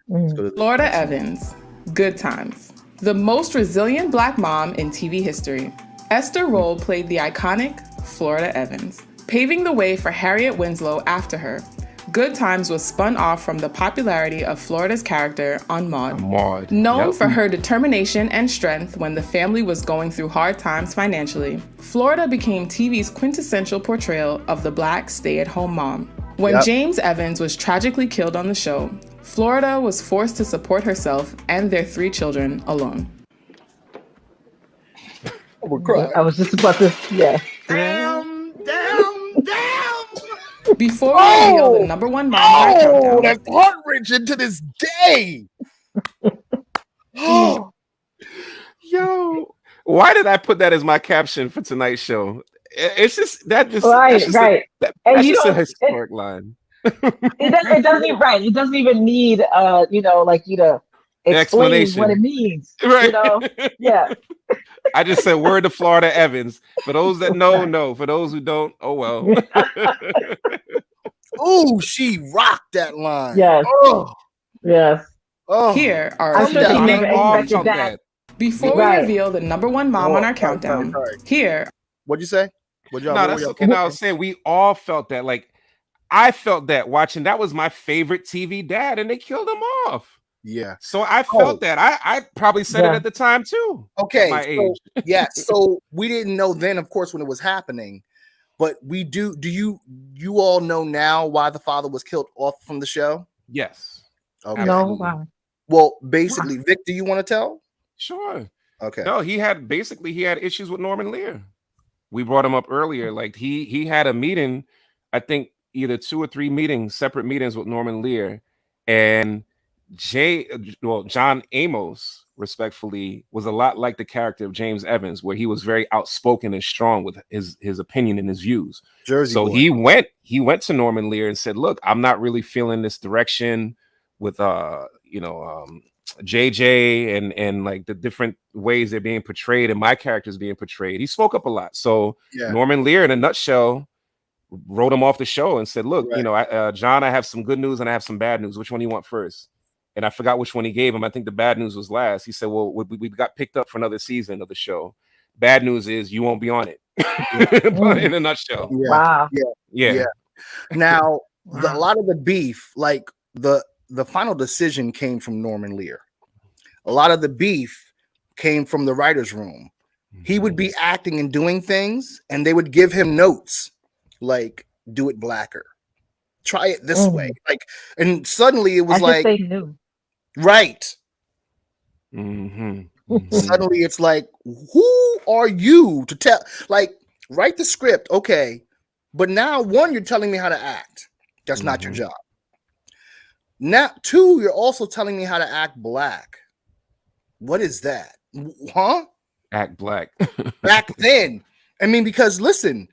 Let's go to Florida Evans, Good Times. The most resilient Black mom in TV history. Esther Roll played the iconic Florida Evans, paving the way for Harriet Winslow after her. Good Times was spun off from the popularity of Florida's character on Maude. Maude. Known for her determination and strength when the family was going through hard times financially, Florida became TV's quintessential portrayal of the Black stay-at-home mom. When James Evans was tragically killed on the show, Florida was forced to support herself and their 3 children alone. I was just about to, yeah. Damn. Before we reveal the number 1 mom on our countdown. That's heart-wrenching to this day. Yo, why did I put that as my caption for tonight's show? It's just right. That's just a historic line. It doesn't even It doesn't even need like you to explain what it means. Right. You know? Yeah. I just said word to Florida Evans. For those that know. For those who don't, oh well. Oh, she rocked that line. Yes. Oh. Yes. Oh. Here are I'm sure he never expected that. Before we reveal the number 1 mom on our countdown. Here. What'd you say? No, that's okay. No, I was saying we all felt that. Like, I felt that watching. That was my favorite TV dad, and they killed him off. Yeah. So I felt that. I probably said it at the time too. Okay. My age. Yeah. So we didn't know then, of course, when it was happening, but we do. Do you all know now why the father was killed off from the show? Yes. Okay. No. Wow. Well, basically, Vic, do you want to tell? Sure. Okay. No, he had issues with Norman Lear. We brought him up earlier. Like he had a meeting, I think either 2 or 3 meetings, separate meetings with Norman Lear, and John Amos, respectfully, was a lot like the character of James Evans, where he was very outspoken and strong with his opinion and his views. Jersey so boy. he went to Norman Lear and said, "Look, I'm not really feeling this direction with JJ and like the different ways they're being portrayed and my character's being portrayed." He spoke up a lot. So Norman Lear, in a nutshell, wrote him off the show and said, "Look, John, I have some good news and I have some bad news. Which one do you want first?" And I forgot which one he gave him. I think the bad news was last. He said, "Well, we got picked up for another season of the show. Bad news is you won't be on it." But in a nutshell. Yeah. Wow. Yeah. Now, a lot of the beef, like the final decision came from Norman Lear. A lot of the beef came from the writer's room. He would be acting and doing things, and they would give him notes like, "Do it blacker. Try it this way." Like, and suddenly it was like they knew. Right. Suddenly it's like, who are you to tell? Like, write the script, okay, but now 1, you're telling me how to act. That's not your job. Now 2, you're also telling me how to act black. What is that? Huh? Act black. Back then. I mean, because listen,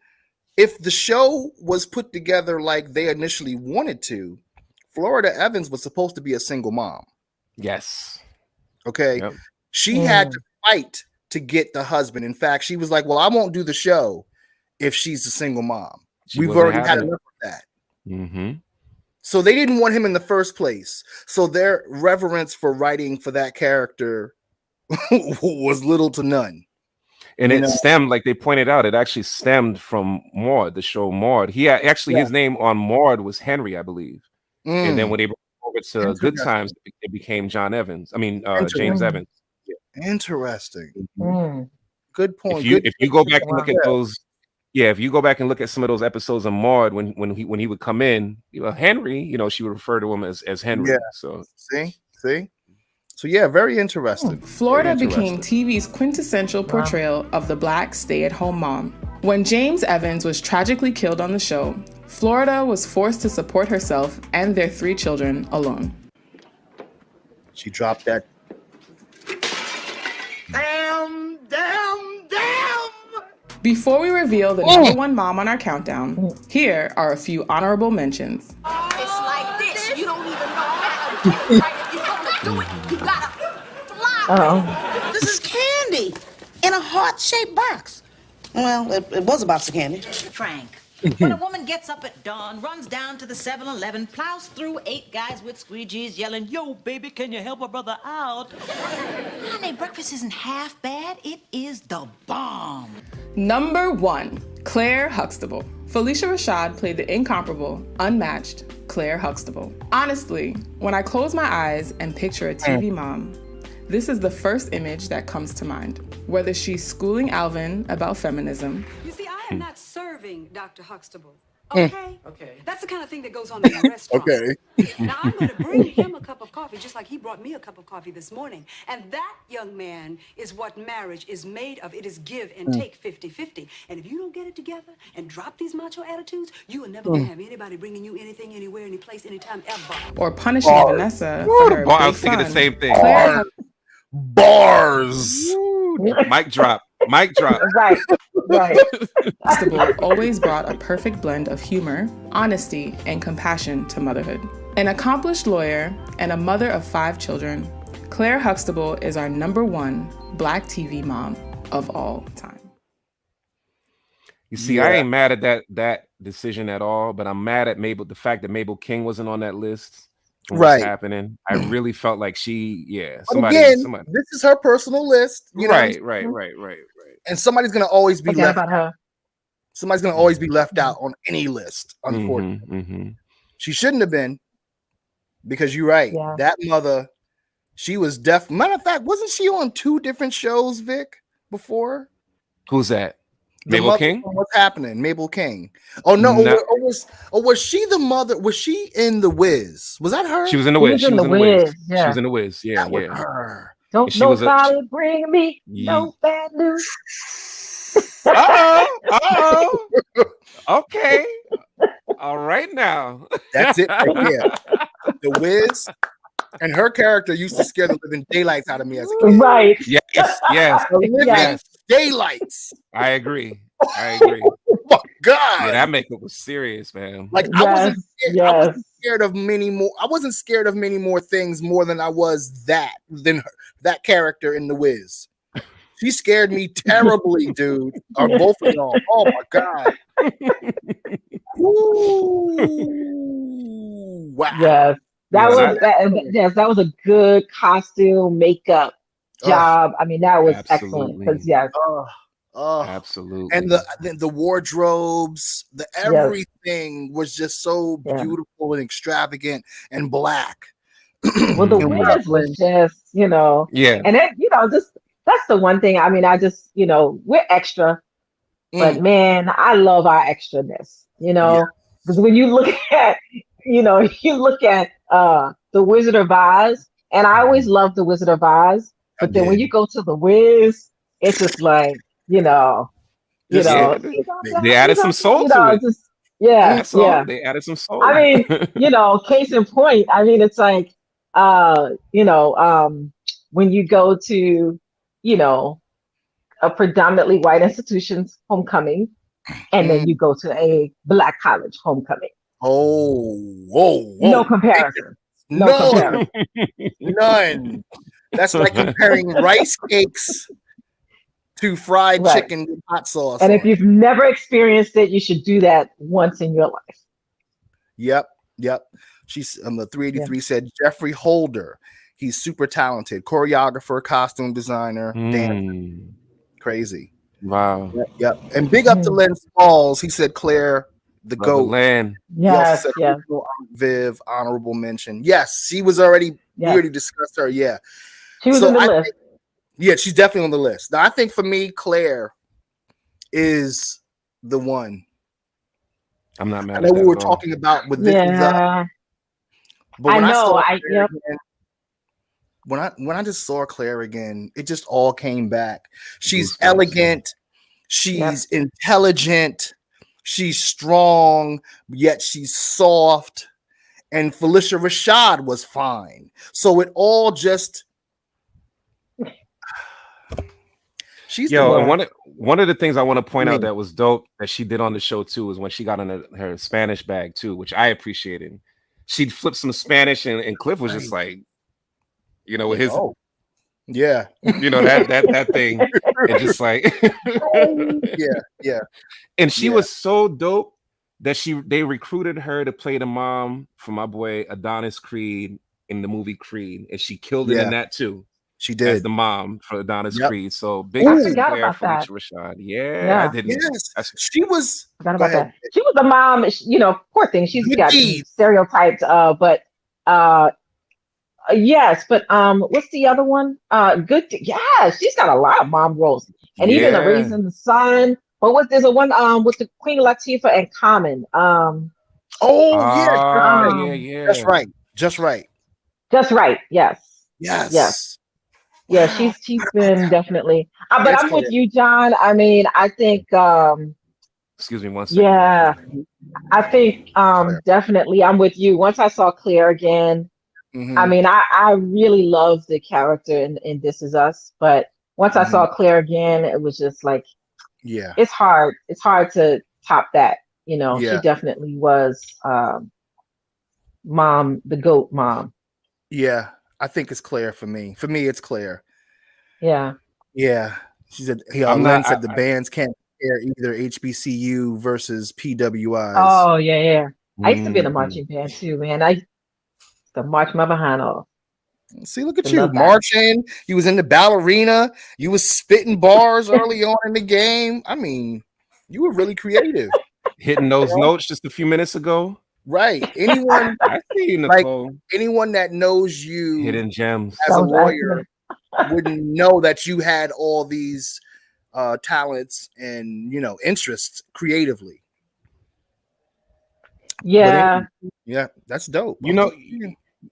if the show was put together like they initially wanted to, Florida Evans was supposed to be a single mom. Yes. Okay. Yep. She had to fight to get the husband. In fact, she was like, "Well, I won't do the show if she's a single mom." We've already had enough of that. So they didn't want him in the first place. So their reverence for writing for that character was little to none. And it stemmed, like they pointed out, it actually stemmed from Maude, the show Maude. He actually, his name on Maude was Henry, I believe. And then when they brought over to Good Times, it became John Evans. I mean, James Evans. Yeah. Interesting. Good point. If you go back and look at those, if you go back and look at some of those episodes of Maude, when he would come in, Henry, she would refer to him as Henry. Yeah. So see. So yeah, very interesting. Florida became TV's quintessential portrayal of the Black stay-at-home mom. When James Evans was tragically killed on the show, Florida was forced to support herself and their 3 children alone. She dropped that. Damn. Before we reveal the number 1 mom on our countdown, here are a few honorable mentions. It's like this. You don't even know how to do it right. If you're gonna do it, you gotta fly. This is candy in a heart-shaped box. Well, it was a box of candy. Frank, when a woman gets up at dawn, runs down to the 7-Eleven, plows through 8 guys with squeegees yelling, "Yo, baby, can you help a brother out?" Honey, breakfast isn't half bad. It is the bomb. Number 1, Claire Huxtable. Felicia Rashad played the incomparable, unmatched Claire Huxtable. Honestly, when I close my eyes and picture a TV mom, this is the first image that comes to mind. Whether she's schooling Alvin about feminism. You see, I am not serving Dr. Huxtable. Okay? Okay. That's the kind of thing that goes on in a restaurant. Okay. Now, I'm going to bring him a cup of coffee, just like he brought me a cup of coffee this morning. And that, young man, is what marriage is made of. It is give and take 50-50. And if you don't get it together and drop these macho attitudes, you are never going to have anybody bringing you anything, anywhere, any place, anytime, ever. Or punishing Vanessa for her I big was thinking son. the same thing. Bars. Mic drop. Mic drop. Right. Huxtable always brought a perfect blend of humor, honesty, and compassion to motherhood. An accomplished lawyer and a mother of 5 children, Claire Huxtable is our #1 Black TV mom of all time. You see, I ain't mad at that decision at all, but I'm mad at the fact that Mabel King wasn't on that list. What's happening? I really felt like somebody. This is her personal list. You know? Right. And somebody's gonna always be left about her. Somebody's gonna always be left out on any list, unfortunately. She shouldn't have been, because you're right. Yeah. That mother, she was deaf. Matter of fact, wasn't she on 2 different shows, Vic, before? Who's that? The Mabel King? What's happening? Mabel King. Oh no, was she the mother? Was she in The Wiz? Was that her? She was in The Wiz. She was in The Wiz. Yeah. She was in The Wiz. Yeah, that was her. Don't nobody bring me no bad news. Uh-oh. Okay. All right now. That's it right there. The Wiz. And her character used to scare the living daylights out of me as a kid. Right. Yes. Living daylights. I agree. Oh my God. Yeah, that makeup was serious, man. Like I wasn't scared of many more. I wasn't scared of many more things more than I was that character in The Wiz. She scared me terribly, dude. Or both of y'all. Oh my God. Ooh, wow. Yes. That was a good costume makeup job. I mean, that was excellent. Because absolutely. And the wardrobes, everything was just so beautiful and extravagant and black. Well, the Wiz was just, and then, just that's the one thing. I mean, I just, we're extra, but man, I love our extraness, because when you look at, The Wizard of Oz, and I always loved The Wizard of Oz, but then when you go to The Wiz, it's just like, they added some soul to it. They added some soul. I mean, case in point, I mean, it's like, when you go to, a predominantly white institution's homecoming, and then you go to a Black college homecoming. Whoa. No comparison. No comparison. None. That's like comparing rice cakes to fried chicken with hot sauce. And if you've never experienced it, you should do that once in your life. Yep. She's the 383 said Jeffrey Holder. He's super talented. Choreographer, costume designer, dancer. Crazy. Wow. Yep. And big up to Len Smalls. He said Claire, the GOAT. Len. Yes. Viv, honorable mention. Yes, she was already, we already discussed her. Yeah. She was on the list. She's definitely on the list. Now, I think for me, Claire is the one. I'm not mad I know at that. We were talking about with Vicky Zub. But when I just saw Claire again, it just all came back. She's elegant, she's intelligent, she's strong, yet she's soft. And Felicia Rashad was fine. So it all just one of the things I want to point out that was dope that she did on the show too is when she got in her Spanish bag too, which I appreciated. She'd flip some Spanish and Cliff was just like, with his that thing and just like and she was so dope that they recruited her to play the mom for my boy Adonis Creed in the movie Creed, and she killed it in that too. She as did. the mom for Adonis Yep. Creed. So big I up to forgot Claire about that. Felicia Rashad. Yeah, I Yeah, didn't. Yes. That's She was. forgot Go about ahead. that. She was the mom. Poor thing. She's Good got deed. stereotyped. But yes. But what's the other one? Yeah, she's got a lot of mom roles, and even a yeah. Raising the Sun. But there's a one with the Queen Latifah and Common. Oh yeah, Ah, yeah, just yeah. right. Just right. Just right. Yes. Yes. Yes. Yeah, Wow. she's been definitely. But It's I'm with clear. you, John. I mean, I think Excuse me 1 second, guys. yeah, I think Clear. definitely I'm with you. Once I saw Claire again, I Mm-hmm. mean, I really love the character in This Is Us, but once I Mm-hmm. saw Claire again, it was just like Yeah. it's hard. It's hard to top that. She Yeah. definitely was mom, the GOAT mom. Yeah. I think it's clear for me. For me, it's clear. Yeah. Yeah. She said, I'm Len not. said the bands can't compare either HBCU versus PWIs. Oh yeah. I used to be in a Mhm. marching band too, man. I used to march my behind off. See, look at I you love that. marching. You was in the ballerina. You was spitting bars early on in the game. I mean, you were really creative. Hitting those notes just a few minutes ago. Right. Anyone I see you, like Nicole. anyone that knows you Hidden gems. as a That was lawyer excellent. wouldn't know that you had all these talents and interests creatively. But Yeah. anyway, yeah, that's dope. You know,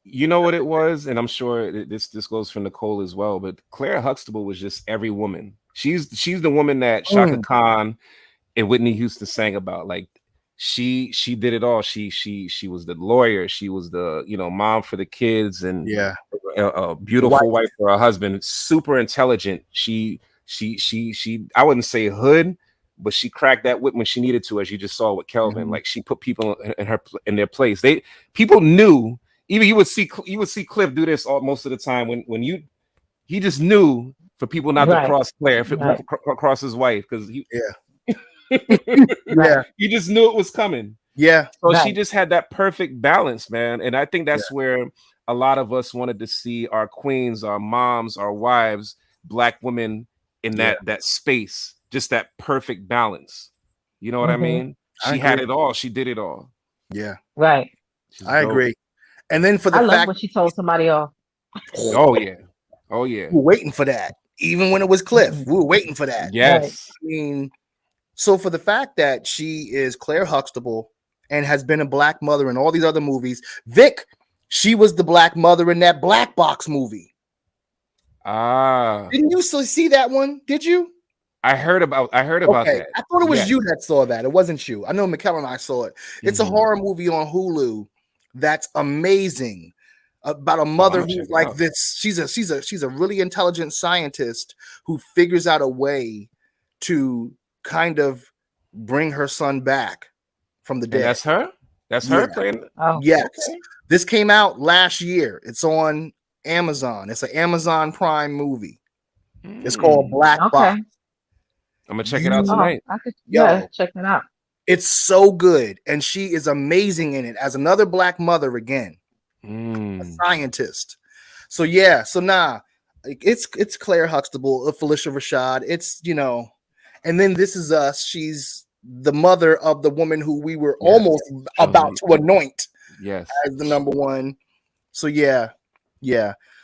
you know what it was, and I'm sure this goes for Nicole as well. But Claire Huxtable was just every woman. She's the woman that Shaka Khan and Whitney Houston sang about. Like she did it all. She was the lawyer. She was the mom for the kids, and yeah, a beautiful wife for her husband. Super intelligent. She I wouldn't say hood, but she cracked that whip when she needed to, as you just saw with Kelvin. Like she put people in their place. People knew. Even you would see Cliff do this most of the time when he just knew for people not to cross Claire, cross his wife, because yeah, he just knew it was coming. Yeah. So she just had that perfect balance, man. And I think that's where a lot of us wanted to see our queens, our moms, our wives, Black women in that space, just that perfect balance. You know what I mean? She had it all. She did it all. Yeah. Right. I agree. And then for the I fact love when she told somebody off. Oh yeah. Oh yeah. We were waiting for that. Even when it was Cliff, we were waiting for that. Yes. I mean, so for the fact that she is Claire Huxtable and has been a Black mother in all these other movies, Vic, she was the Black mother in that Black Box movie. Didn't you see that one? Did you? I heard about that. I thought it was you that saw that. It wasn't you. I know Mikkel and I saw it. It's a horror movie on Hulu that's amazing. About a mother who's like this. She's a really intelligent scientist who figures out a way to kind of bring her son back from the dead. And that's her? That's her playing? Oh, yes. Okay. This came out last year. It's on Amazon. It's an Amazon Prime movie. It's called Black Box. I'm gonna check it out tonight. Check it out. It's so good, and she is amazing in it as another Black mother again, a scientist. So it's Claire Huxtable, Felicia Rashad. It's and then This Is Us. She's the mother of the woman who we were almost about to anoint as the number one. So yeah.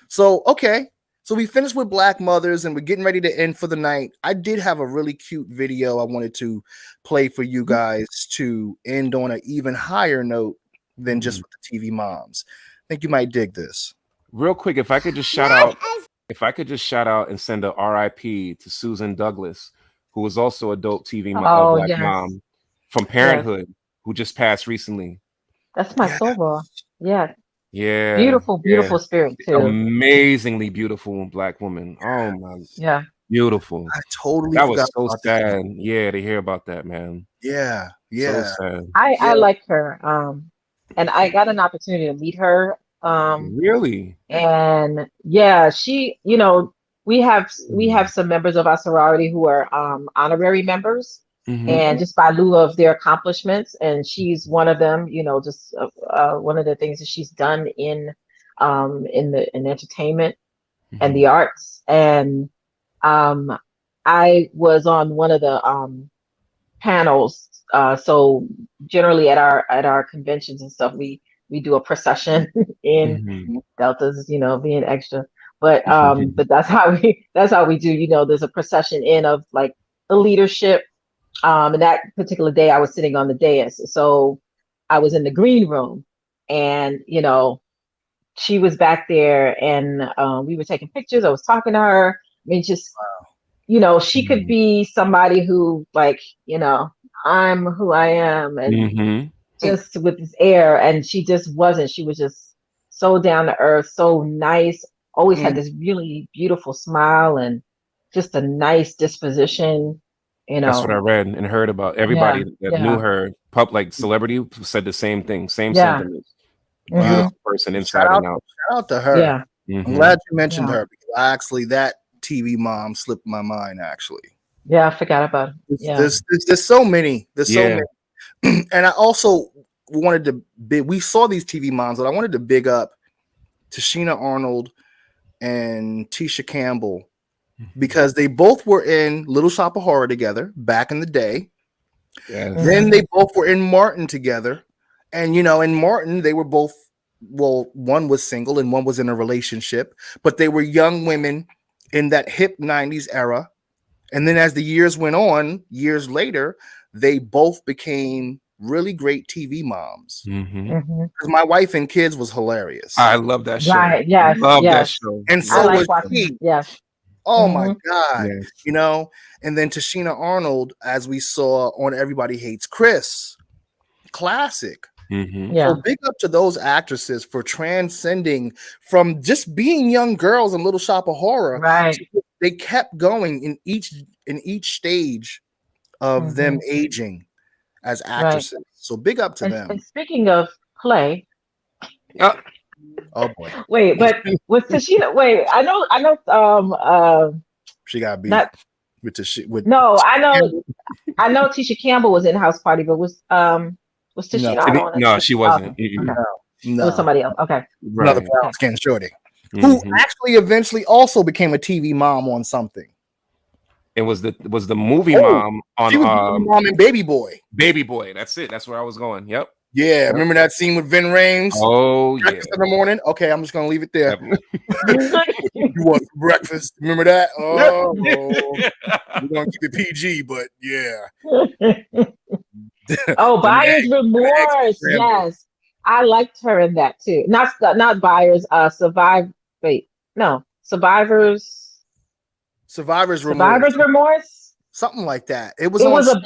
So okay. So we finished with Black mothers and we're getting ready to end for the night. I did have a really cute video I wanted to play for you guys to end on an even higher note than just with the TV moms. I think you might dig this. Real quick, if I could just shout out and send a RIP to Susan Douglas, who was also a dope TV Black mom from Parenthood, who just passed recently. That's my soul. Yeah. Yeah. Beautiful spirit too. Amazingly beautiful Black woman. Oh my. Yeah. Beautiful. I totally that forgot was so sad. Yeah, to hear about that, man. Yeah. So sad. I like her. And I got an opportunity to meet her. Really? And she, we have some members of our sorority who are honorary members. And just by lieu of their accomplishments, and she's one of them. Just one of the things that she's done in entertainment and the arts. And I was on one of the panels. So generally at our conventions and stuff, we do a procession in Deltas, being extra. But that's how we do. There's a procession in of like the leadership. And that particular day, I was sitting on the dais, so I was in the green room, and she was back there, and we were taking pictures. I was talking to her. I mean, just she could be somebody who, like, I'm who I am, and just with this air, and she just wasn't. She was just so down to earth, so nice. Always had this really beautiful smile and just a nice disposition. That's what I read and heard about. Everybody that knew her, like celebrity, said the same thing, same sentiments. Beautiful person inside and out. Shout out to her. Yeah. I'm glad you mentioned her, because actually that TV mom slipped my mind, actually. Yeah, I forgot about it. Yeah. There's so many. There's so many. And I also wanted to we saw these TV moms, but I wanted to big up Tashina Arnold and Tisha Campbell, because they both were in Little Shop of Horror together back in the day. Yes. Then they both were in Martin together. And, in Martin, they were both, one was single and one was in a relationship, but they were young women in that hip 90s era. And then as the years went on, years later, they both became really great TV moms. Because My Wife and Kids was hilarious. I love that show. Right, yes, love yes. that show. And so I was like watching. she. Yes. Oh my God. Yes. And then Tashina Arnold, as we saw on Everybody Hates Chris, classic. Yeah. So big up to those actresses for transcending from just being young girls in Little Shop of Horror. Right. They kept going in each stage of them aging as actresses. Right. So big up to them. And speaking of play. Oh boy. Wait, but with Tashina, I know she got beat with Tashina. No, I know Tisha Campbell was in House Party, but was Tashina? No, she wasn't. Okay. No. It was somebody else. Okay. Another brown skin shorty. Who actually eventually also became a TV mom on something. It was the movie mom on she was mom and Baby Boy. Baby Boy. That's it. That's where I was going. Yep. Yeah. Remember that scene with Vin Rames? Oh, breakfast in the morning. Okay, I'm just gonna leave it there. You want some breakfast? Remember that? Oh, we're gonna keep it PG, but yeah. Buyer's Remorse. Yes. I liked her in that too. Not Buyers, Survivors Remorse. Something like that. It was a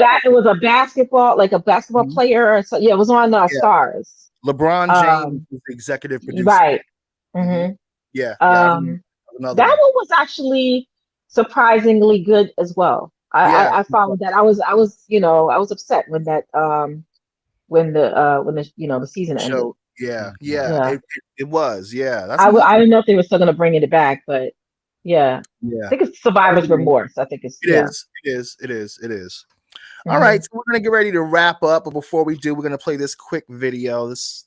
basketball, like a basketball player or so. Yeah, it was on Stars. LeBron James was the executive producer. Right. Yeah. That one was actually surprisingly good as well. I followed that. I was upset when that when the season ended. Yeah. It was. Yeah. I didn't know if they were still going to bring it back, but yeah. I think it's Survivor's Remorse. I think It is. All right, so we're gonna get ready to wrap up, but before we do, we're gonna play this quick video. I'm just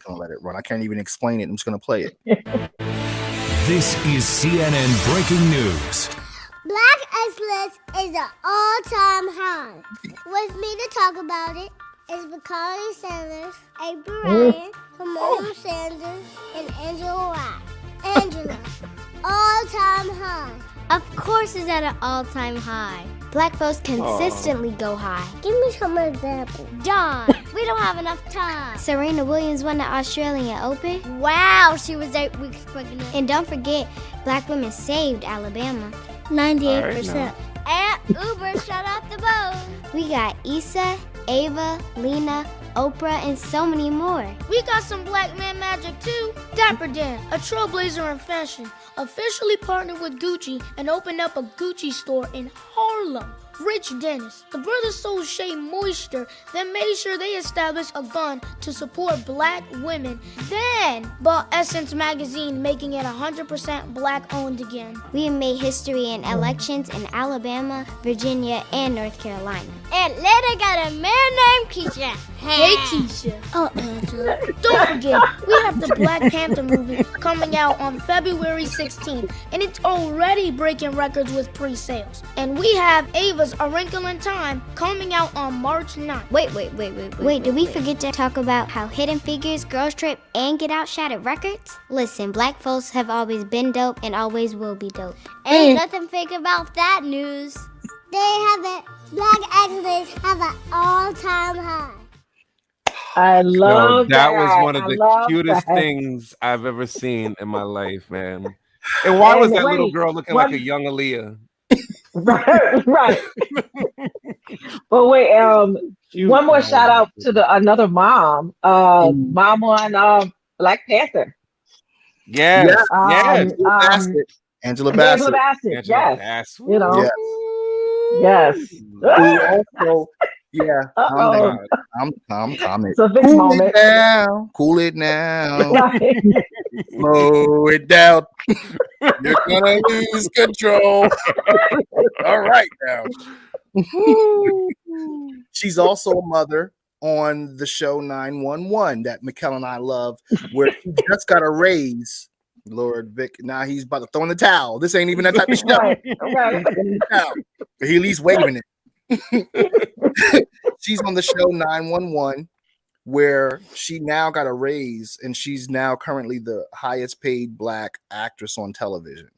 gonna let it run. I can't even explain it. I'm just gonna play it. This is CNN breaking news. Black excellence is an all-time high. With me to talk about it is Bacardi Sanders, April Ryan, Kamala Sanders, and Angela White. Angela, all-time high. Of course it's at an all-time high. Black folks consistently go high. Give me some examples. Dawn, we don't have enough time. Serena Williams won the Australian Open. Wow, she was 8 weeks pregnant. And don't forget, black women saved Alabama. 98%. And Uber shut off the boat. We got Issa, Ava, Lena, Oprah, and so many more. We got some black man magic too. Dapper Dan, a trailblazer in fashion, officially partnered with Gucci and opened up a Gucci store in Harlem. Rich Dennis, the brothers sold Shea Moisture, then made sure they established a fund to support black women, then bought Essence magazine, making it 100% black owned again. We made history in elections in Alabama, Virginia, and North Carolina. Atlanta got a mayor named Keisha. Hey, Keisha. Oh, Angela. Don't forget, we have the Black Panther movie coming out on February 16th, and it's already breaking records with pre-sales. And we have Ava's A Wrinkle in Time coming out on March 9th. Wait, did we forget to talk about how Hidden Figures, Girls Trip, and Get Out shattered records? Listen, black folks have always been dope and always will be dope. Ain't nothing fake about that news. They have it. Black actors have an all-time high. I love that was one of I the love cutest that. things I've ever seen in my life, man. And why was that little girl looking like a young Aaliyah? Right. But wait, one more shout out to another mom, mom on Black Panther. Yes. Angela Bassett. Yes. You know. Yes. Also, yeah. I'm comment. It's a big moment. Cool it now. Slow it down. You're gonna lose control. All right now. She's also a mother on the show 911 that Mikkel and I love, where she just got a raise. Lord Vic, now he's about to throw in the towel. This ain't even that type of show. Right. He at least waving it. She's on the show 911, where she now got a raise, and she's now currently the highest paid black actress on television.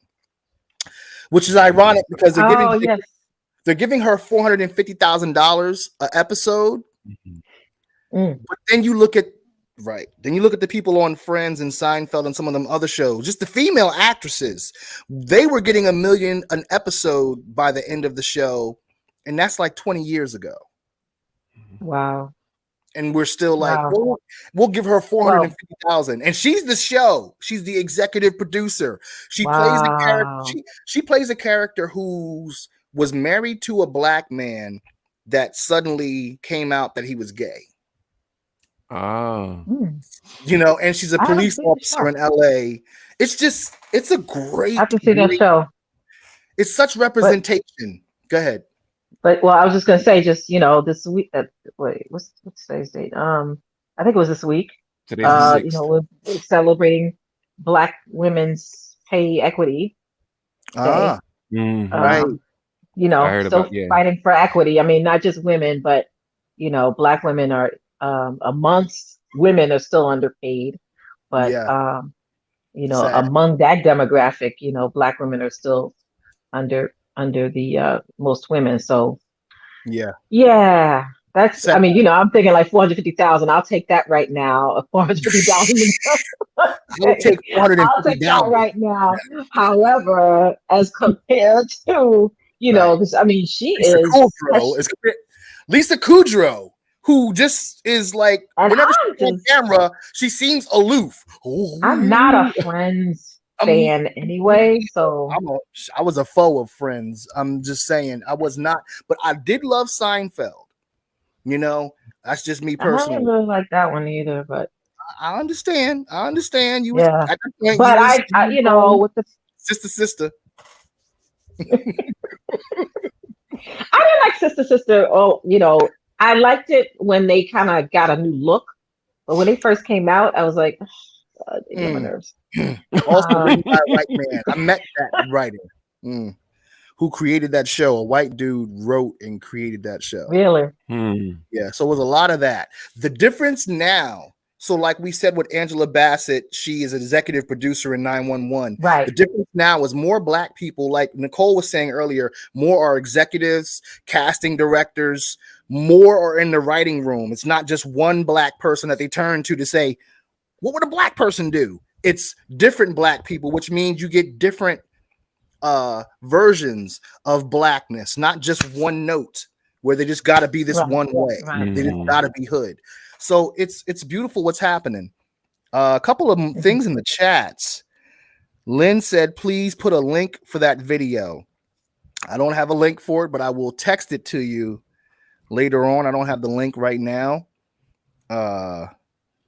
Which is ironic because they're giving her $450,000 an episode. But then you look at the people on Friends and Seinfeld and some of them other shows, just the female actresses, they were getting $1 million an episode by the end of the show, and that's like 20 years ago. Wow. And we're still like, we'll give her $450,000, and she's the show. She's the executive producer. She plays a character. She plays a character who's was married to a black man that suddenly came out that he was gay. You know, and she's a police officer in LA. It's a great. I can see that show. It's such representation. Go ahead. But I was just gonna say, just this week. What's today's date? I think it was this week. Today's the 6th. We're celebrating Black women's pay equity day. Right. Still fighting for equity. I mean, not just women, but Black women are amongst women are still underpaid, but among that demographic, Black women are still under the most women. So that's I'm thinking like 450,000. I'll take that right now. 450,000. I'll take 450,000. I'll take that right now. However, as compared to she is Lisa Kudrow, who just is like, whenever she's on camera, she seems aloof. I'm not a Friends fan anyway, so I was a foe of Friends. I'm just saying I was not, but I did love Seinfeld. That's just me personally. I didn't really like that one either, but I understand. You, yeah. At the point, but I with the sister. I didn't like Sister. I liked it when they kind of got a new look, but when they first came out, I was like, they get my nerves. Also, written by a white man. I met that writer who created that show. A white dude wrote and created that show. Really? Yeah. So it was a lot of that. The difference now. So, like we said with Angela Bassett, she is an executive producer in 911. Right. The difference now is more Black people, like Nicole was saying earlier, more are executives, casting directors, more are in the writing room. It's not just one Black person that they turn to say, what would a Black person do? It's different Black people, which means you get different versions of Blackness, not just one note where they just got to be this one way. They just got to be hood. So it's beautiful what's happening. A couple of things in the chats. Lynn said, please put a link for that video. I don't have a link for it, but I will text it to you later on. I don't have the link right now.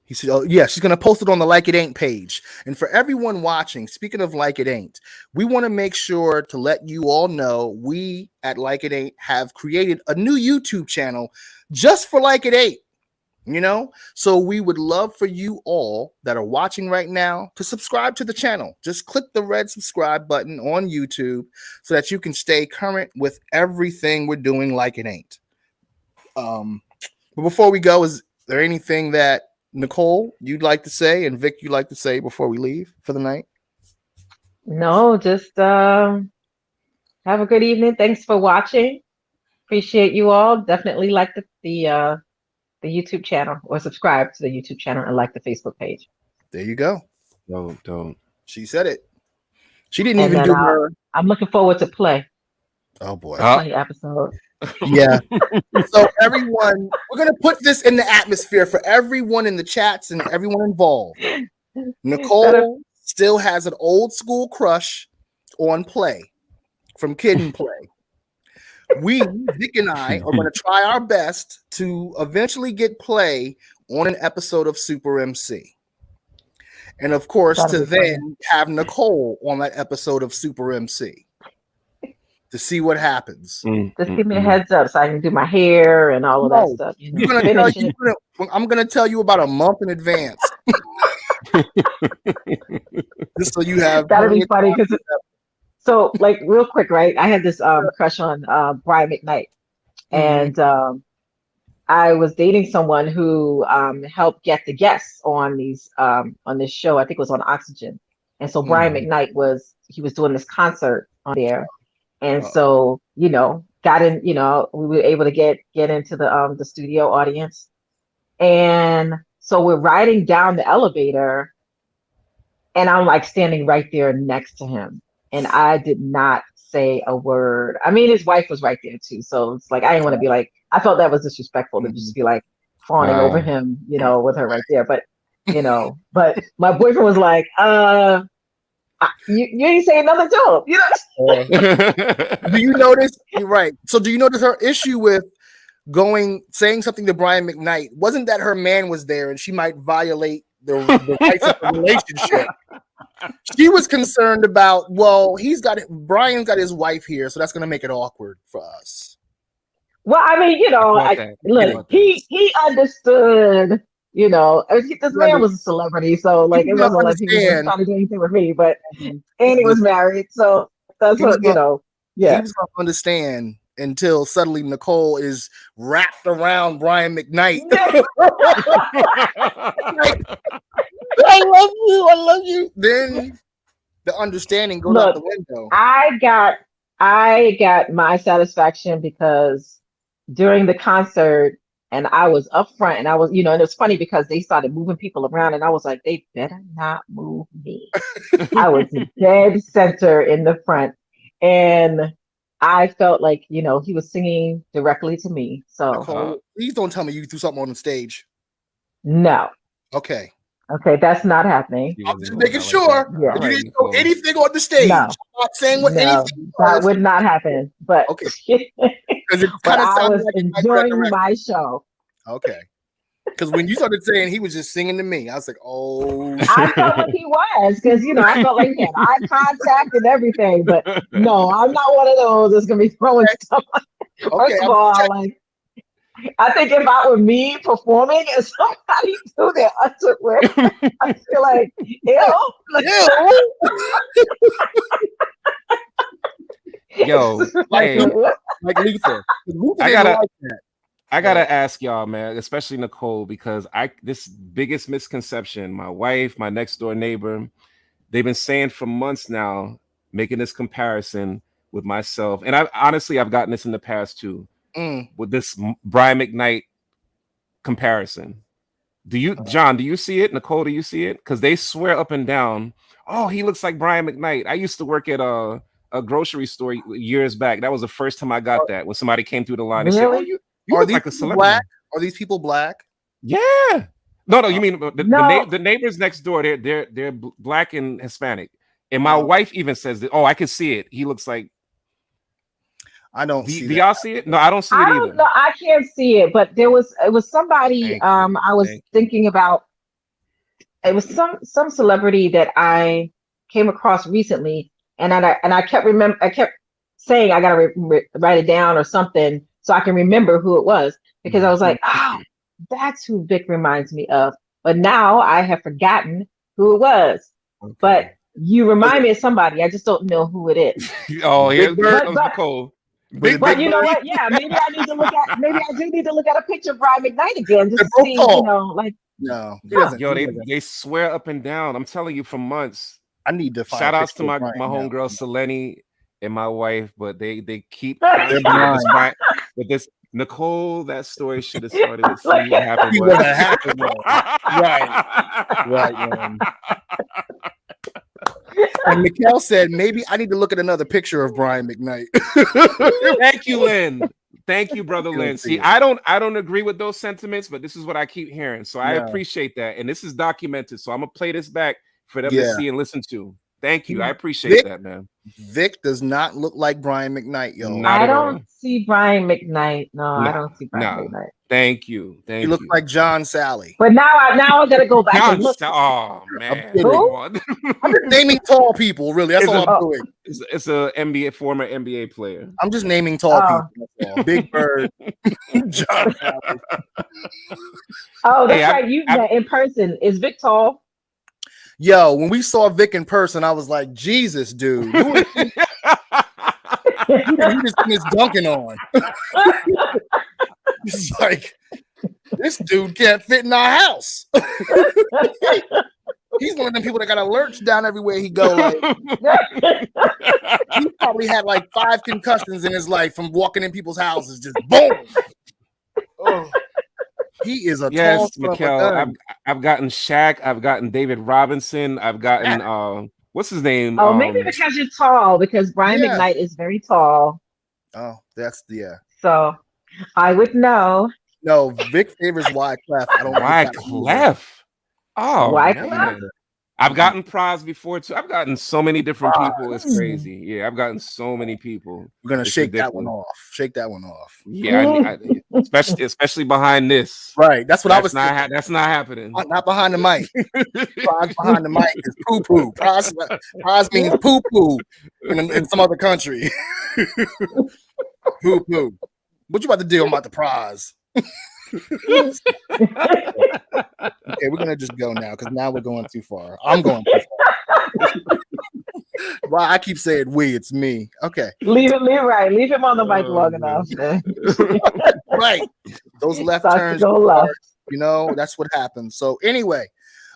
He said, oh, yeah, she's going to post it on the Like It Ain't page. And for everyone watching, speaking of Like It Ain't, we want to make sure to let you all know we at Like It Ain't have created a new YouTube channel just for like it ain't. So we would love for you all that are watching right now to subscribe to the channel. Just click the red subscribe button on YouTube so that you can stay current with everything we're doing like it ain't. But before we go, is there anything that Nicole you'd like to say and Vic you'd like to say before we leave for the night? No, just have a good evening. Thanks for watching. Appreciate you all. Definitely like the YouTube channel, or subscribe to the YouTube channel and like the Facebook page. There you go. Don't. She said it. She didn't even do her. I'm looking forward to play. Oh boy. Play episode. Yeah. So everyone, we're gonna put this in the atmosphere for everyone in the chats and everyone involved. Nicole still has an old school crush on Play from Kid and Play. We, Vic and I, are going to try our best to eventually get Play on an episode of Super MC. And of course, to then have Nicole on that episode of Super MC to see what happens. Just give me a heads up so I can do my hair and all of that stuff. I'm going to tell you about a month in advance. Just so you have. That'll be funny because. So, like, real quick, right? I had this crush on Brian McKnight, and I was dating someone who helped get the guests on this show. I think it was on Oxygen, and so Brian McKnight was doing this concert on there, and so got in. We were able to get into the studio audience, and so we're riding down the elevator, and I'm like standing right there next to him. And I did not say a word. I mean, his wife was right there too. So it's like, I didn't want to be like, I felt that was disrespectful to just be like fawning over him, with her right there. But, but my boyfriend was like, you ain't saying nothing to him, Do you notice? You're right. So do you notice her issue with saying something to Brian McKnight? Wasn't that her man was there and she might violate the rights of the relationship? She was concerned about, Brian's got his wife here, so that's going to make it awkward for us. Well, I mean, look, he understood, this man was a celebrity, so like it wasn't like he was trying to do anything with me, but and he was married, so that's what, He was going to understand until suddenly Nicole is wrapped around Brian McKnight. I love you. Then the understanding goes out the window. I got my satisfaction because during the concert, and I was up front, and I was, and it's funny because they started moving people around, and I was like, they better not move me. I was dead center in the front, and I felt like, he was singing directly to me. So Nicole, please don't tell me you threw something on the stage. No. Okay, that's not happening. I'm just making sure. You didn't throw anything on the stage. No. I'm not saying what anything that would not happen. But okay, because it but kind of I sounded was like enjoying my show. Okay, because when you started saying he was just singing to me, I was like, oh. I felt like he was because I felt like he had eye contact and everything. But no, I'm not one of those that's gonna be throwing stuff. First of all, I think if I were me performing and somebody do their underwear, I feel like, ew. Yo, like Luther. I gotta ask y'all, man, especially Nicole, because this biggest misconception, my wife, my next door neighbor, they've been saying for months now, making this comparison with myself. And I've gotten this in the past too. With this Brian McKnight comparison. John, do you see it? Nicole, do you see it? Because they swear up and down, oh, he looks like Brian McKnight. I used to work at a grocery store years back. That was the first time I got that, when somebody came through the line and said, oh, you look like a celebrity. Black? Are these people black? Yeah. No, you mean the neighbors next door, they're black and Hispanic. And my wife even says that, oh, I can see it. He looks like. I don't see. Do y'all see it? No, I don't see it either. No, I can't see it. But it was somebody. I was thinking about. It was some celebrity that I came across recently, and I kept saying I gotta write it down or something so I can remember who it was, because I was like, oh, that's who Vic reminds me of. But now I have forgotten who it was. Okay. But you remind me of somebody. I just don't know who it is. Oh, here Bird. comes Nicole. But you know what? Yeah, maybe I do need to look at a picture of Brian McKnight again, just to see, like. No, yo, they swear up and down. I'm telling you, for months. I need to find shout outs to my homegirl Selene and my wife, but they keep with this. Nicole, that story should have started with see what happened. Right. And Mikkel said, maybe I need to look at another picture of Brian McKnight. Thank you, Lynn. Thank you, brother Lynn. See, I don't agree with those sentiments, but this is what I keep hearing. So I appreciate that. And this is documented. So I'm gonna play this back for them to see and listen to. Thank you. I appreciate that, man. Vic does not look like Brian McKnight, yo. I don't see Brian McKnight. No, I don't see Brian McKnight. Thank you. He looks like John Sally. But now I gotta go back and look. Oh man, I'm just naming tall people. Really, that's all I'm doing. It's a former NBA player. I'm just naming tall people. That's all. Big Bird, John Sally. Oh, that's right. You met in person. Is Vic tall? Yo, when we saw Vic in person, I was like, Jesus, dude. Who is he? He just is dunking on. It's like, this dude can't fit in our house. He's one of them people that got a lurch down everywhere he go. Like, he probably had like 5 concussions in his life from walking in people's houses. Just boom. Oh. He is a tall Mikkel. I've gotten Shaq. I've gotten David Robinson. I've gotten what's his name? Oh, maybe because you're tall. Because Brian McKnight is very tall. Oh, that's So I would know. No, Vic favors Wyclef. I don't Wyclef. Oh, Wyclef. Man. I've gotten Praz before too. I've gotten so many different people. It's crazy. Yeah, I've gotten so many people. We're gonna shake that one off. Shake that one off. Yeah, especially behind this. Right. That's what I was saying. That's not happening. Not behind the mic. Praz behind the mic is poo poo. Praz means poo poo in some other country. Poo poo. What you about to do about the Praz? Okay, we're gonna just go now because now we're going too far. I'm going too far. Well, I keep saying we, it's me. Okay. Leave him on the mic long enough. Right. Those left turns, you know, that's what happens. So anyway,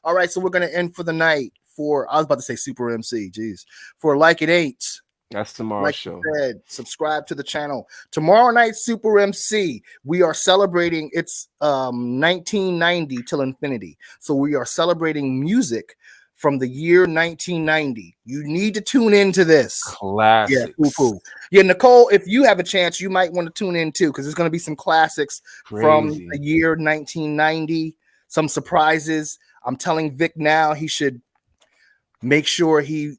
all right, so we're gonna end for the night I was about to say Super MC, geez. For Like It Ain't. That's tomorrow's show. Said, subscribe to the channel. Tomorrow night, Super MC. We are celebrating. It's 1990 till infinity. So we are celebrating music from the year 1990. You need to tune into this. Classics. Yeah, poo-poo. Yeah, Nicole, if you have a chance, you might want to tune in too, because there's going to be some classics from the year 1990. Some surprises. I'm telling Vic now he should make sure he's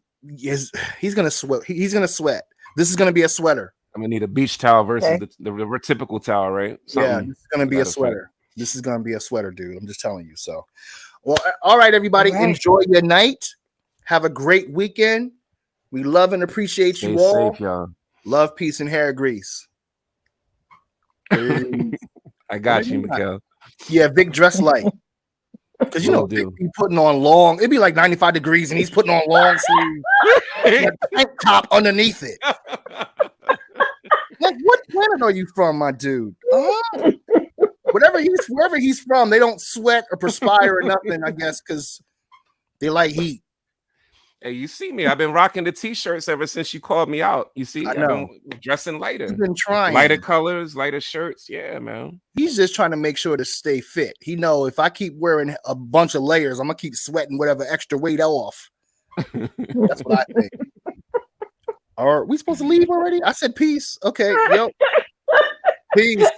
gonna sweat. He's gonna sweat. This is gonna be a sweater. I'm gonna need a beach towel versus the typical towel, right? Yeah, this is gonna be a sweater. This is gonna be a sweater, dude. I'm just telling you. So, well, all right, everybody, enjoy your night. Have a great weekend. We love and appreciate you all. Safe, y'all. Love, peace, and hair grease. I got you, Mikkel. Yeah, Vic dress light. Because you know, Vic be putting on long. It'd be like 95 degrees, and he's putting on long sleeves, tank top underneath it. Like, what planet are you from, my dude? Wherever he's from, they don't sweat or perspire or nothing. I guess because they like heat. Hey, you see me? I've been rocking the t-shirts ever since you called me out. You see, I've been dressing lighter. He's been trying lighter colors, lighter shirts. Yeah, man. He's just trying to make sure to stay fit. He know if I keep wearing a bunch of layers, I'm gonna keep sweating whatever extra weight off. That's what I think. Are we supposed to leave already? I said peace. Okay, yo, peace.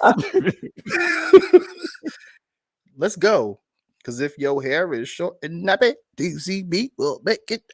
Let's go. Because if your hair is short and nappy, DCB will make it happen.